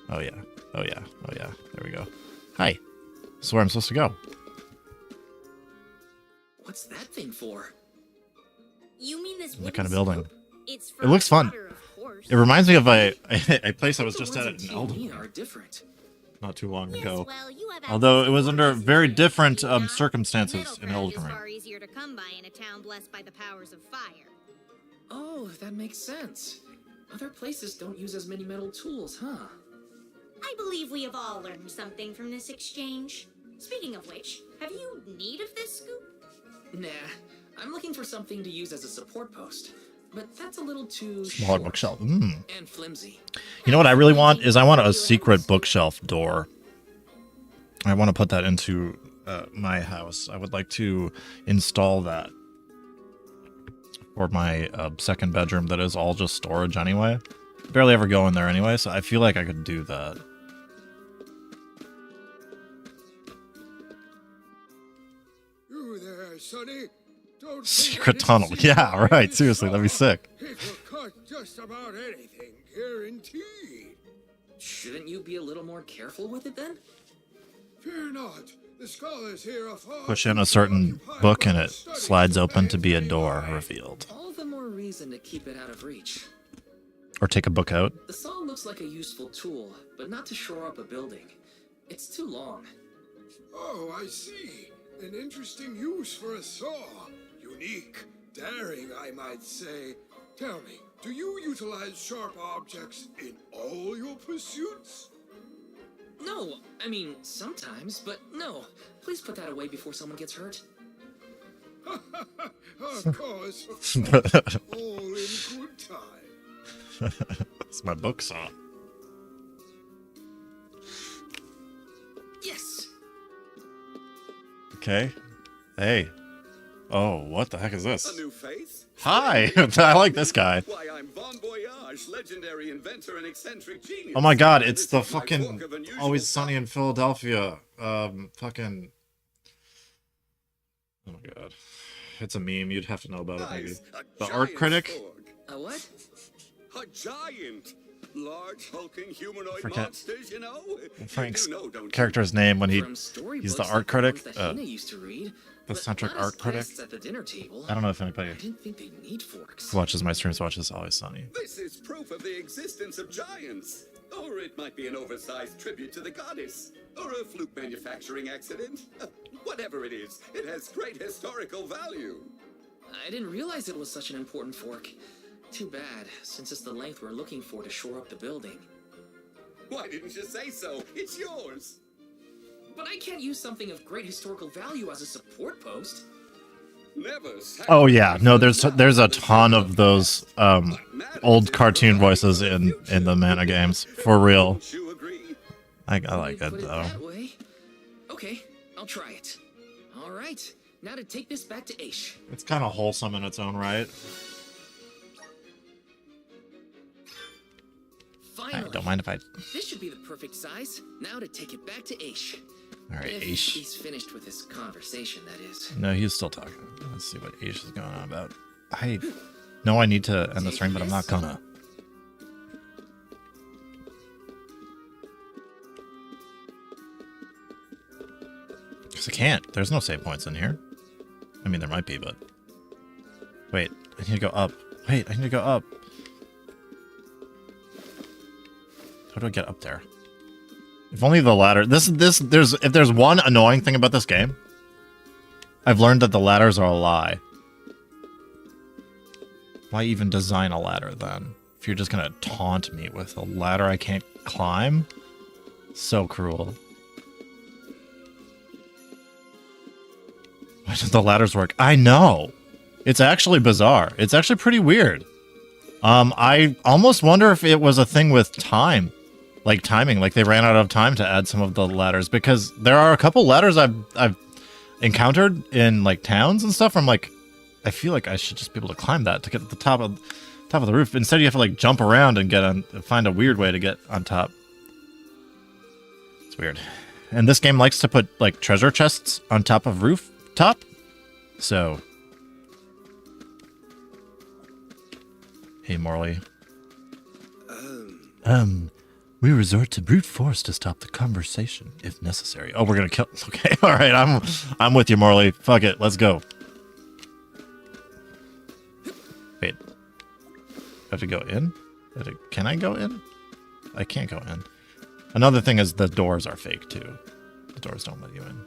Oh, yeah. Oh, yeah. Oh, yeah. There we go. Hi. This is where I'm supposed to go. What's that thing for? You mean this What kind of building? It's It looks fun. water, of course. It reminds me of a place I was just at in Elden T&E Ring are different. not too long Yes, ago. well, you have Although access it was to under resources very that different we do not. circumstances Metal in craft Elden is Ring. far easier to come by in a town blessed by the powers of fire. Oh, that makes sense. Other places don't use as many metal tools, huh? I believe we have all learned something from this exchange. Speaking of which, have you need of this scoop? Nah, I'm looking for something to use as a support post. But that's a little too Smaller short bookshelf. and flimsy. You know what I really want is I want a secret bookshelf door. I want to put that into my house. I would like to install that for my second bedroom that is all just storage anyway. Barely ever go in there anyway, so I feel like I could do that. You there, Sonny? Don't Secret tunnel. Yeah, right. Seriously, that'd be sick. It will cut just about anything, guaranteed. Shouldn't you be a little more careful with it then? Fear not. The scholars here are far Push in a certain book and it slides open to be a door revealed. All the more reason to keep it out of reach. Or take a book out. The saw looks like a useful tool, but not to shore up a building. It's too long. Oh, I see. An interesting use for a saw. Unique, daring, I might say. Tell me, do you utilize sharp objects in all your pursuits? No, I mean, sometimes, but no. Please put that away before someone gets hurt. Of course. All in good time. It's my book saw. Yes. Okay. Hey. Oh, what the heck is this? A new face? Hi! I like this guy. Why, I'm Bon Voyage, legendary inventor and eccentric genius. Oh my god, And it's this the is my fucking book of unusual Always Sunny in Philadelphia. Fucking. Oh my god. It's a meme, you'd have to know about it maybe. Nice. A The art giant critic? Sporg. A what? A giant. Large, hulking humanoid Forget monsters, you know? Frank's You know, don't you? character's name when From he's the storybooks art like critic. ones that Hina used to read, The but centric not as art critic. guests at the dinner table. I don't know if anybody I didn't think they'd need forks. who watches my streams watches Always Sunny. This is proof of the existence of giants. Or it might be an oversized tribute to the goddess. Or a fluke manufacturing accident. Whatever it is, it has great historical value. I didn't realize it was such an important fork. Too bad, since it's the length we're looking for to shore up the building. Why didn't you say so? It's yours. But I can't use something of great historical value as a support post. Never. Oh yeah, no, there's a ton of those old cartoon voices in the mana games for real. I like it Put it though. that way. Okay, I'll try it. All right, now to take this back to Aish. It's kind of wholesome in its own right. Finally. I don't mind if I. This should be the perfect size. Now to take it back to Aish. All right, If Aish. he's finished with his conversation, that is. No, he's still talking. Let's see what Aish is going on about. I know I need to end the stream, but I'm not gonna. Because I can't. There's no save points in here. I mean, there might be, but... Wait, I need to go up. Wait, I need to go up. How do I get up there? If only the ladder... If there's one annoying thing about this game, I've learned that the ladders are a lie. Why even design a ladder, then? If you're just gonna taunt me with a ladder I can't climb? So cruel. Why don't the ladders work? I know! It's actually bizarre. It's actually pretty weird. I almost wonder if it was a thing with time, like timing, like they ran out of time to add some of the ladders, because there are a couple ladders I've encountered in like towns and stuff. I'm like, I feel like I should just be able to climb that to get to the top of the roof. Instead, you have to like jump around and get on, find a weird way to get on top. It's weird. And this game likes to put like treasure chests on top of rooftop, so. Hey, Morley. We resort to brute force to stop the conversation, if necessary. Oh, we're gonna kill. Okay, all right. I'm with you, Morley. Fuck it, let's go. Wait, I have to go in? Can I go in? I can't go in. Another thing is the doors are fake too. The doors don't let you in.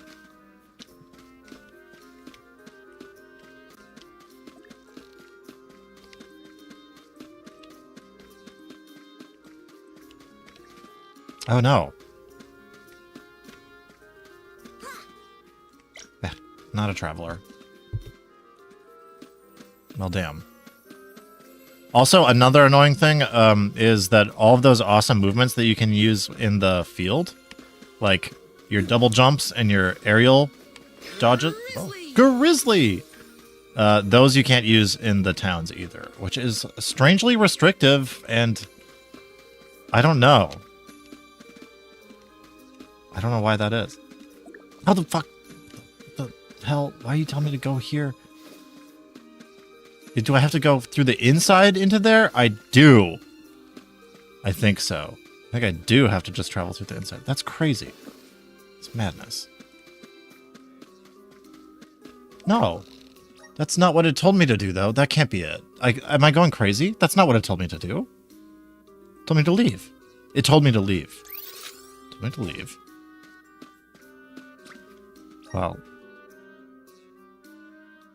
Oh no. Not a traveler. Well, damn. Also, another annoying thing is that all of those awesome movements that you can use in the field, like your double jumps and your aerial dodges. Oh, Grizzly! Those you can't use in the towns either, which is strangely restrictive, and I don't know. I don't know why that is. How the fuck? The hell? Why are you telling me to go here? Do I have to go through the inside into there? I do. I think so. I think I do have to just travel through the inside. That's crazy. It's madness. No. That's not what it told me to do, though. That can't be it. Am I going crazy? That's not what it told me to do. It told me to leave. It told me to leave. It told me to leave. Well.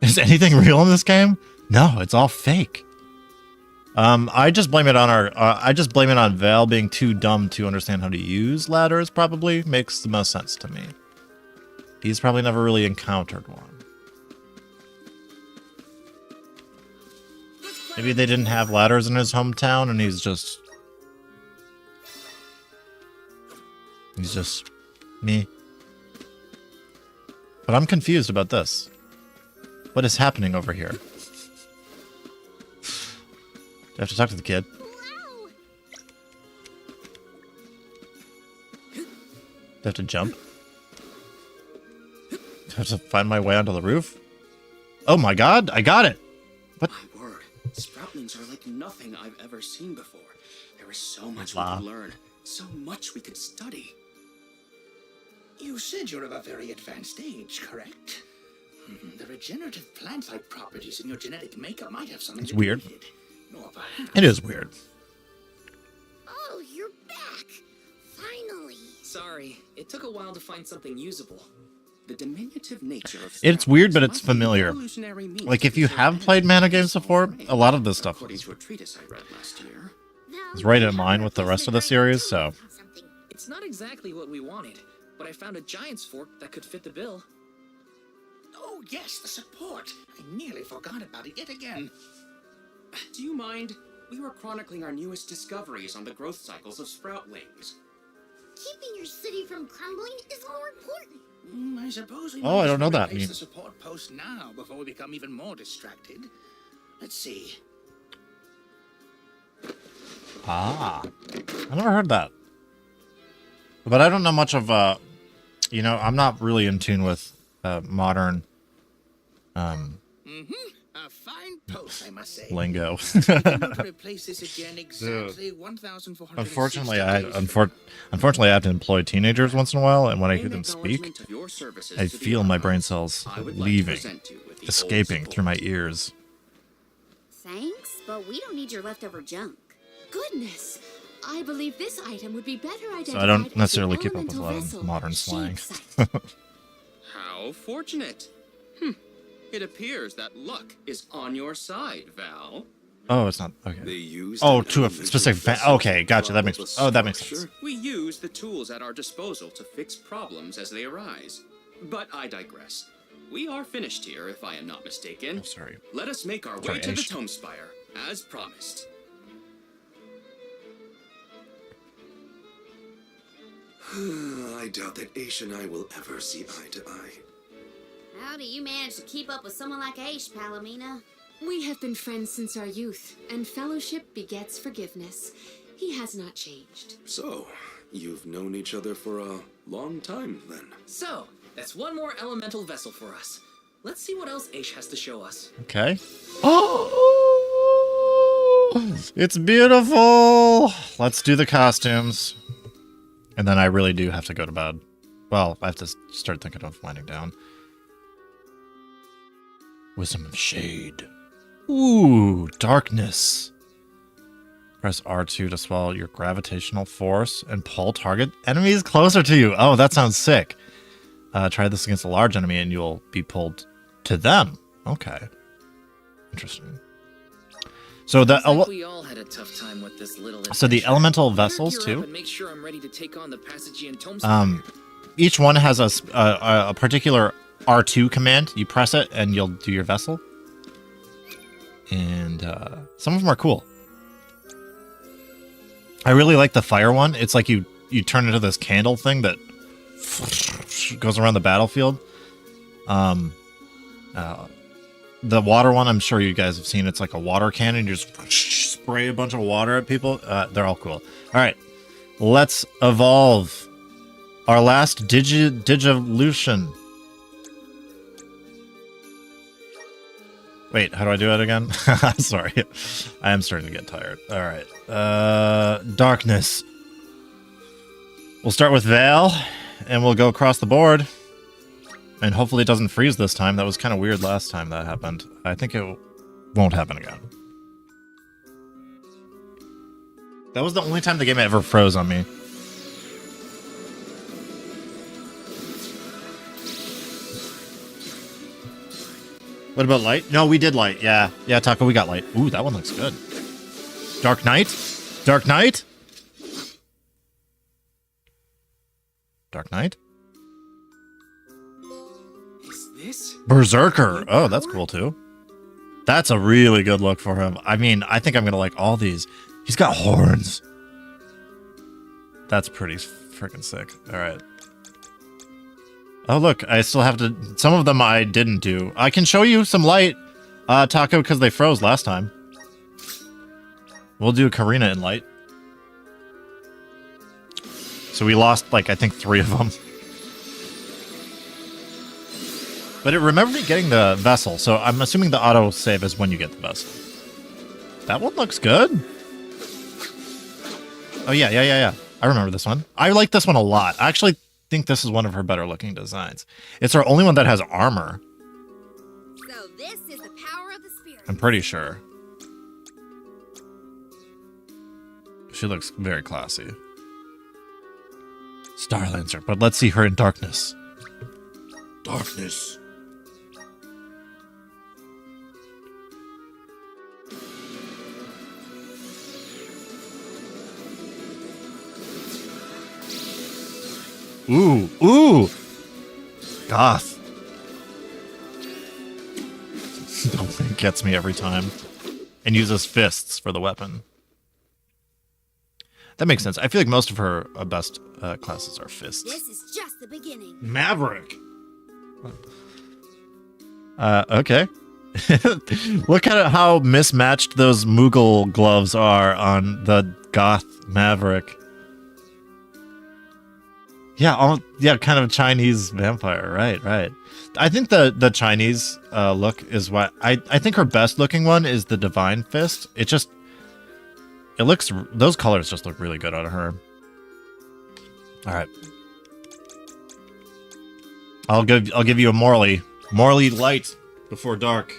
Is anything real in this game? No, it's all fake. I just blame it on Val being too dumb to understand how to use ladders. Probably makes the most sense to me. He's probably never really encountered one. Maybe they didn't have ladders in his hometown, and he's just me. But I'm confused about this. What is happening over here? Do I have to talk to the kid? Do I have to jump? Do I have to find my way onto the roof? Oh my god, I got it! What? My word, sproutlings are like nothing I've ever seen before. There is so much we could learn, so much we could study. You said you're of a very advanced age, correct? The regenerative plant-like properties in your genetic makeup might have something It's to do weird. with it. Or perhaps... It is weird. Oh, you're back! Finally! Sorry, it took a while to find something usable. The diminutive nature of It's weird, but it's familiar. Like, if you have played mana games before, a lot of this stuff is right in line with the rest of the series, so... It's not exactly what we wanted, but I found a giant's fork that could fit the bill. Oh, yes, the support. I nearly forgot about it yet again. Do you mind? We were chronicling our newest discoveries on the growth cycles of sproutlings. Keeping your city from crumbling is more important. I suppose we Oh, I don't know that. replace the support post now before we become even more distracted. Let's see. Ah. I never heard that. But I don't know much of, you know, I'm not really in tune with modern A fine post, I must say. lingo. To replace this again exactly 1,460 Unfortunately, days. Unfortunately, I have to employ teenagers once in a while, and when I hear them speak, I feel my brain cells leaving, escaping through my ears. Thanks, but we don't need your leftover junk. Goodness! I believe this item would be better identified. So I don't necessarily as the keep up with a lot elemental of modern vessel slang. How fortunate. It appears that luck is on your side, Val. Oh, it's not okay. They used Oh, an to a elemental specific vessel okay, to gotcha. That makes drop a sense. structure? We use the tools at our disposal to fix problems as they arise. But I digress. We are finished here, if I am not mistaken. Oh, sorry. Let us make our way Sorry, to the Ash. Tome Spire, as promised. I doubt that Aish and I will ever see eye to eye. How do you manage to keep up with someone like Aish, Palomina? We have been friends since our youth, and fellowship begets forgiveness. He has not changed. So, you've known each other for a long time, then? So, that's one more elemental vessel for us. Let's see what else Aish has to show us. Okay. Oh, it's beautiful. Let's do the costumes. And then I really do have to go to bed. Well, I have to start thinking of winding down. Wisdom of Shade. Ooh, darkness. Press R2 to swallow your gravitational force and pull target enemies closer to you. Oh, that sounds sick. Try this against a large enemy and you'll be pulled to them. Okay. Interesting. So we all had a tough time with this little the elemental vessels too. Make sure I'm ready to take on the Passagian Tome. Each one has a particular R2 command. You press it and you'll do your vessel. And some of them are cool. I really like the fire one. It's like you turn into this candle thing that goes around the battlefield. The water one, I'm sure you guys have seen. It's like a water cannon. You just spray a bunch of water at people. They're all cool. All right, let's evolve. Our last digivolution. Wait, how do I do it again? Sorry, I am starting to get tired. All right, darkness. We'll start with Veil, and we'll go across the board. And hopefully it doesn't freeze this time. That was kind of weird last time that happened. I think it won't happen again. That was the only time the game ever froze on me. What about light? No, we did light. Yeah. Yeah, Taco, we got light. Ooh, that one looks good. Dark Knight? Dark Knight? Dark Knight? This? Berserker. Oh, that's cool too. That's a really good look for him. I mean, I think I'm gonna like all these. He's got horns. That's pretty freaking sick. All right. Oh, look, I still have to. Some of them I didn't do. I can show you some light, Taco, because they froze last time. We'll do Karina in light. So we lost, like, I think 3 of them. But it remembered me getting the vessel, so I'm assuming the auto save is when you get the vessel. That one looks good. Oh, yeah. I remember this one. I like this one a lot. I actually think this is one of her better looking designs. It's her only one that has armor. So this is the power of the spirit. I'm pretty sure. She looks very classy. Starlancer, but let's see her in darkness. Darkness. Ooh. Goth. It gets me every time. And uses fists for the weapon. That makes sense. I feel like most of her best classes are fists. This is just the beginning. Maverick. Okay. Look at how mismatched those Moogle gloves are on the Goth Maverick. Yeah, kind of Chinese vampire. Right. I think the Chinese look is what I think her best looking one is the Divine Fist. It looks, those colors just look really good on her. All right. I'll give you a Morley light before dark.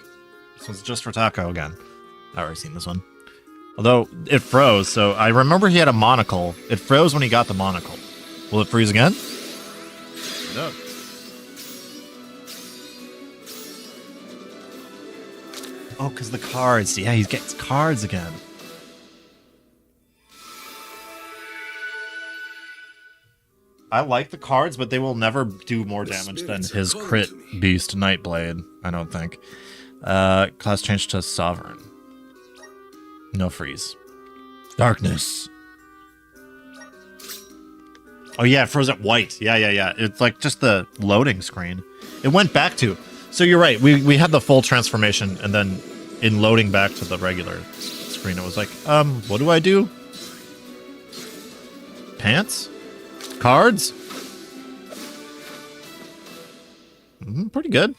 This one's just for Taco again. I've already seen this one. Although it froze, so I remember he had a monocle. It froze when he got the monocle. Will it freeze again? No. Oh, because the cards. Yeah, he gets cards again. I like the cards, but they will never do more damage than his crit beast Nightblade, I don't think. Class change to Sovereign. No freeze. Darkness. Oh yeah, it froze at white. Yeah. It's like just the loading screen. It went back to. So you're right. We had the full transformation, and then in loading back to the regular screen, it was like, what do I do? Pants? Cards? Pretty good.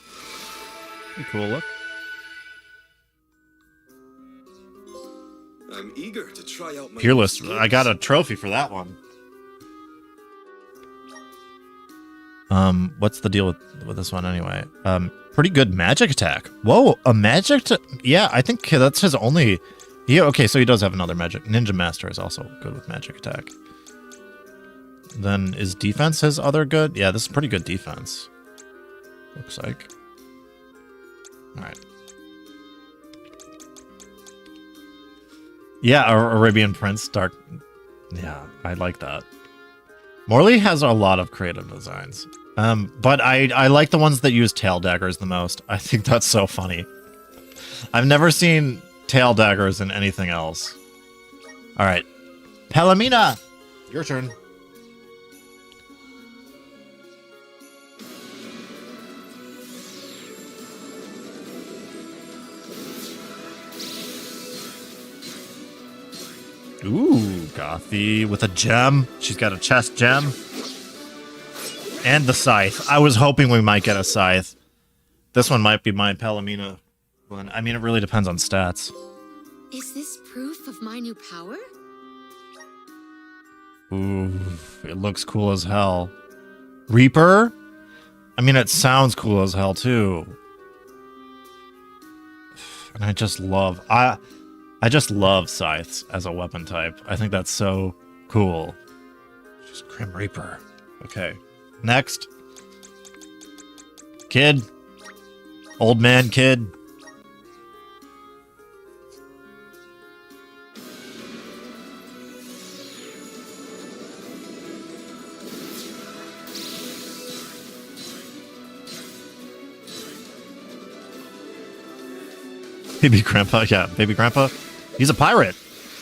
Pretty cool look. I'm eager to try out my Peerless. I got a trophy for that one. What's the deal with this one anyway? Pretty good magic attack. Whoa, a magic yeah, I think that's his only... Yeah, okay, so he does have another magic. Ninja Master is also good with magic attack. Then is defense his other good? Yeah, this is pretty good defense. Looks like. Alright. Yeah, Arabian Prince, Dark... Yeah, I like that. Morley has a lot of creative designs. But I like the ones that use tail daggers the most. I think that's so funny. I've never seen tail daggers in anything else. Alright. Palomina! Your turn. Ooh, Gothy with a gem. She's got a chest gem. And the scythe. I was hoping we might get a scythe. This one might be my Palomina one. I mean, it really depends on stats. Is this proof of my new power? Ooh, it looks cool as hell. Reaper? I mean, it sounds cool as hell, too. And I just love... I just love scythes as a weapon type. I think that's so cool. Just Grim Reaper. Okay. Next. Kid. Old man kid. Baby Grandpa? Yeah, Baby Grandpa. He's a pirate.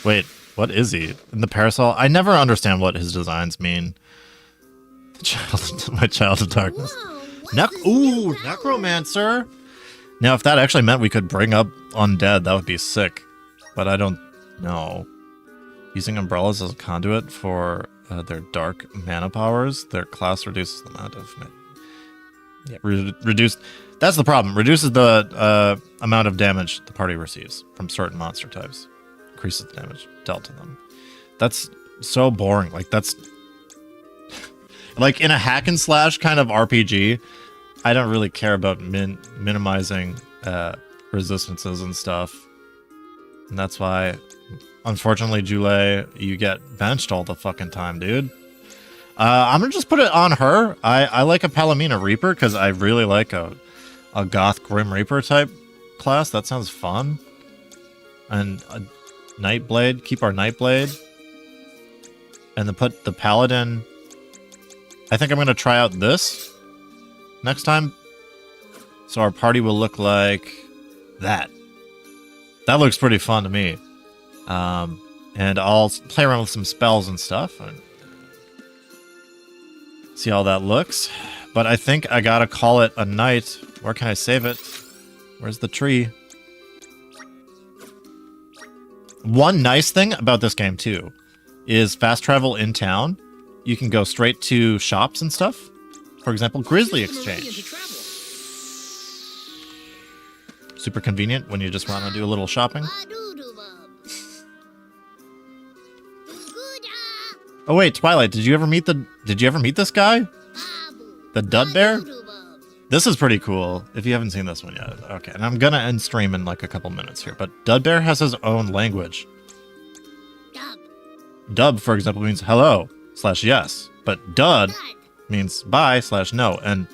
Wait, what is he? In the parasol? I never understand what his designs mean. My child of darkness. Ooh, necromancer. Now, if that actually meant we could bring up undead, that would be sick. But I don't know. Using umbrellas as a conduit for their dark mana powers, their class reduces the amount of... Yeah, reduced... That's the problem. Reduces the amount of damage the party receives from certain monster types. Increases the damage dealt to them. That's so boring. Like, that's... like, in a hack and slash kind of RPG, I don't really care about minimizing resistances and stuff. And that's why, unfortunately, Jule, you get benched all the fucking time, dude. I'm gonna just put it on her. I like a Palomina Reaper because I really like a Goth Grim Reaper type class. That sounds fun. And a Nightblade. Keep our Nightblade. And then put the Paladin. I think I'm going to try out this next time. So our party will look like that. That looks pretty fun to me. And I'll play around with some spells and stuff. And see how that looks. But I think I gotta call it a night. Where can I save it? Where's the tree? One nice thing about this game, too, is fast travel in town. You can go straight to shops and stuff. For example, Grizzly Exchange. Super convenient when you just want to do a little shopping. Oh wait, Twilight, did you ever meet this guy? The Dud Bear? This is pretty cool, if you haven't seen this one yet. Okay, and I'm gonna end stream in like a couple minutes here, but Dud Bear has his own language. Dub, for example, means hello / yes, but Dud means bye / no, and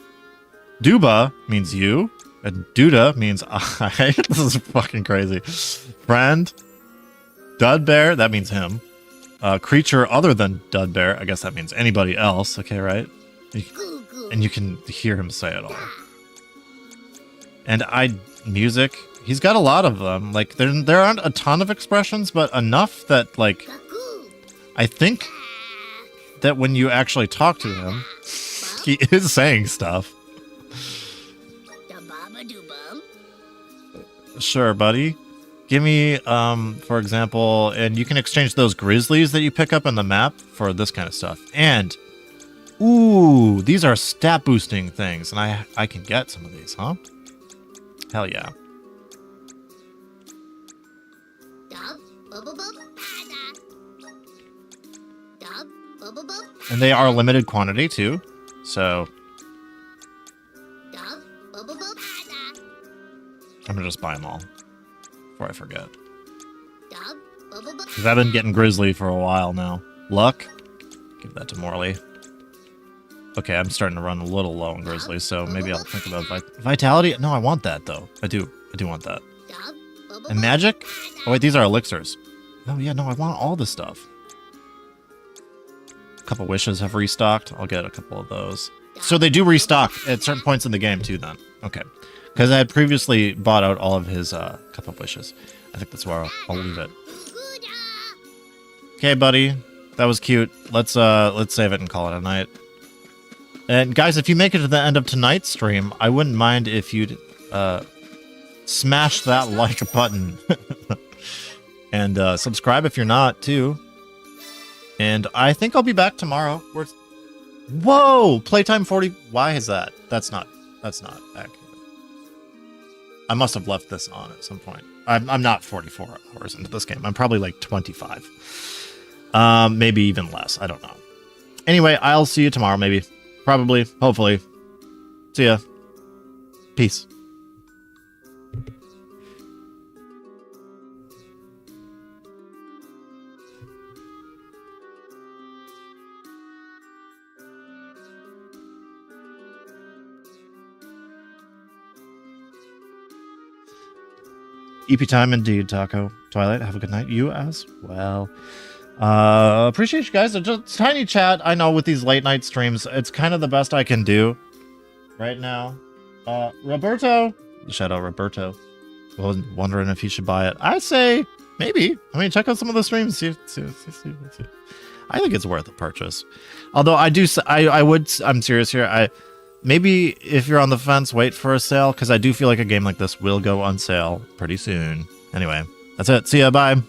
Duba means you, and Duda means I. This is fucking crazy. Friend, Dud Bear, that means him. Creature other than Dud Bear, I guess that means anybody else, okay, right? And you can hear him say it all. And music, he's got a lot of them. Like, there aren't a ton of expressions, but enough that, like, I think that when you actually talk to him, he is saying stuff. Sure, buddy. Give me, for example, and you can exchange those grizzlies that you pick up on the map for this kind of stuff. And, ooh, these are stat boosting things, and I can get some of these, huh? Hell yeah. And they are limited quantity too, so I'm gonna just buy them all before I forget. Because I've been getting Grizzly for a while now. Luck? Give that to Morley. Okay, I'm starting to run a little low on Grizzly, so maybe I'll think about Vitality. No, I want that though. I do want that. And Magic? Oh wait, these are elixirs. Oh yeah, no, I want all this stuff. A couple wishes have restocked. I'll get a couple of those. So they do restock at certain points in the game too then. Okay. Because I had previously bought out all of his cup of wishes. I think that's where I'll leave it. Okay, buddy. That was cute. Let's save it and call it a night. And guys, if you make it to the end of tonight's stream, I wouldn't mind if you'd smash that like button. And subscribe if you're not, too. And I think I'll be back tomorrow. Whoa! Playtime 40... Why is that? That's not accurate. I must have left this on at some point. I'm not 44 hours into this game. I'm probably like 25. Maybe even less. I don't know. Anyway, I'll see you tomorrow, maybe. Probably. Hopefully. See ya. Peace. EP time indeed, Taco. Twilight, have a good night. You as well. Appreciate you guys. Just tiny chat. I know with these late night streams, it's kind of the best I can do right now. Roberto. Shout out Roberto. I was wondering if you should buy it. I say maybe. I mean, check out some of the streams. See. I think it's worth a purchase. Although I'm serious here. Maybe if you're on the fence, wait for a sale, because I do feel like a game like this will go on sale pretty soon. Anyway, that's it. See ya. Bye.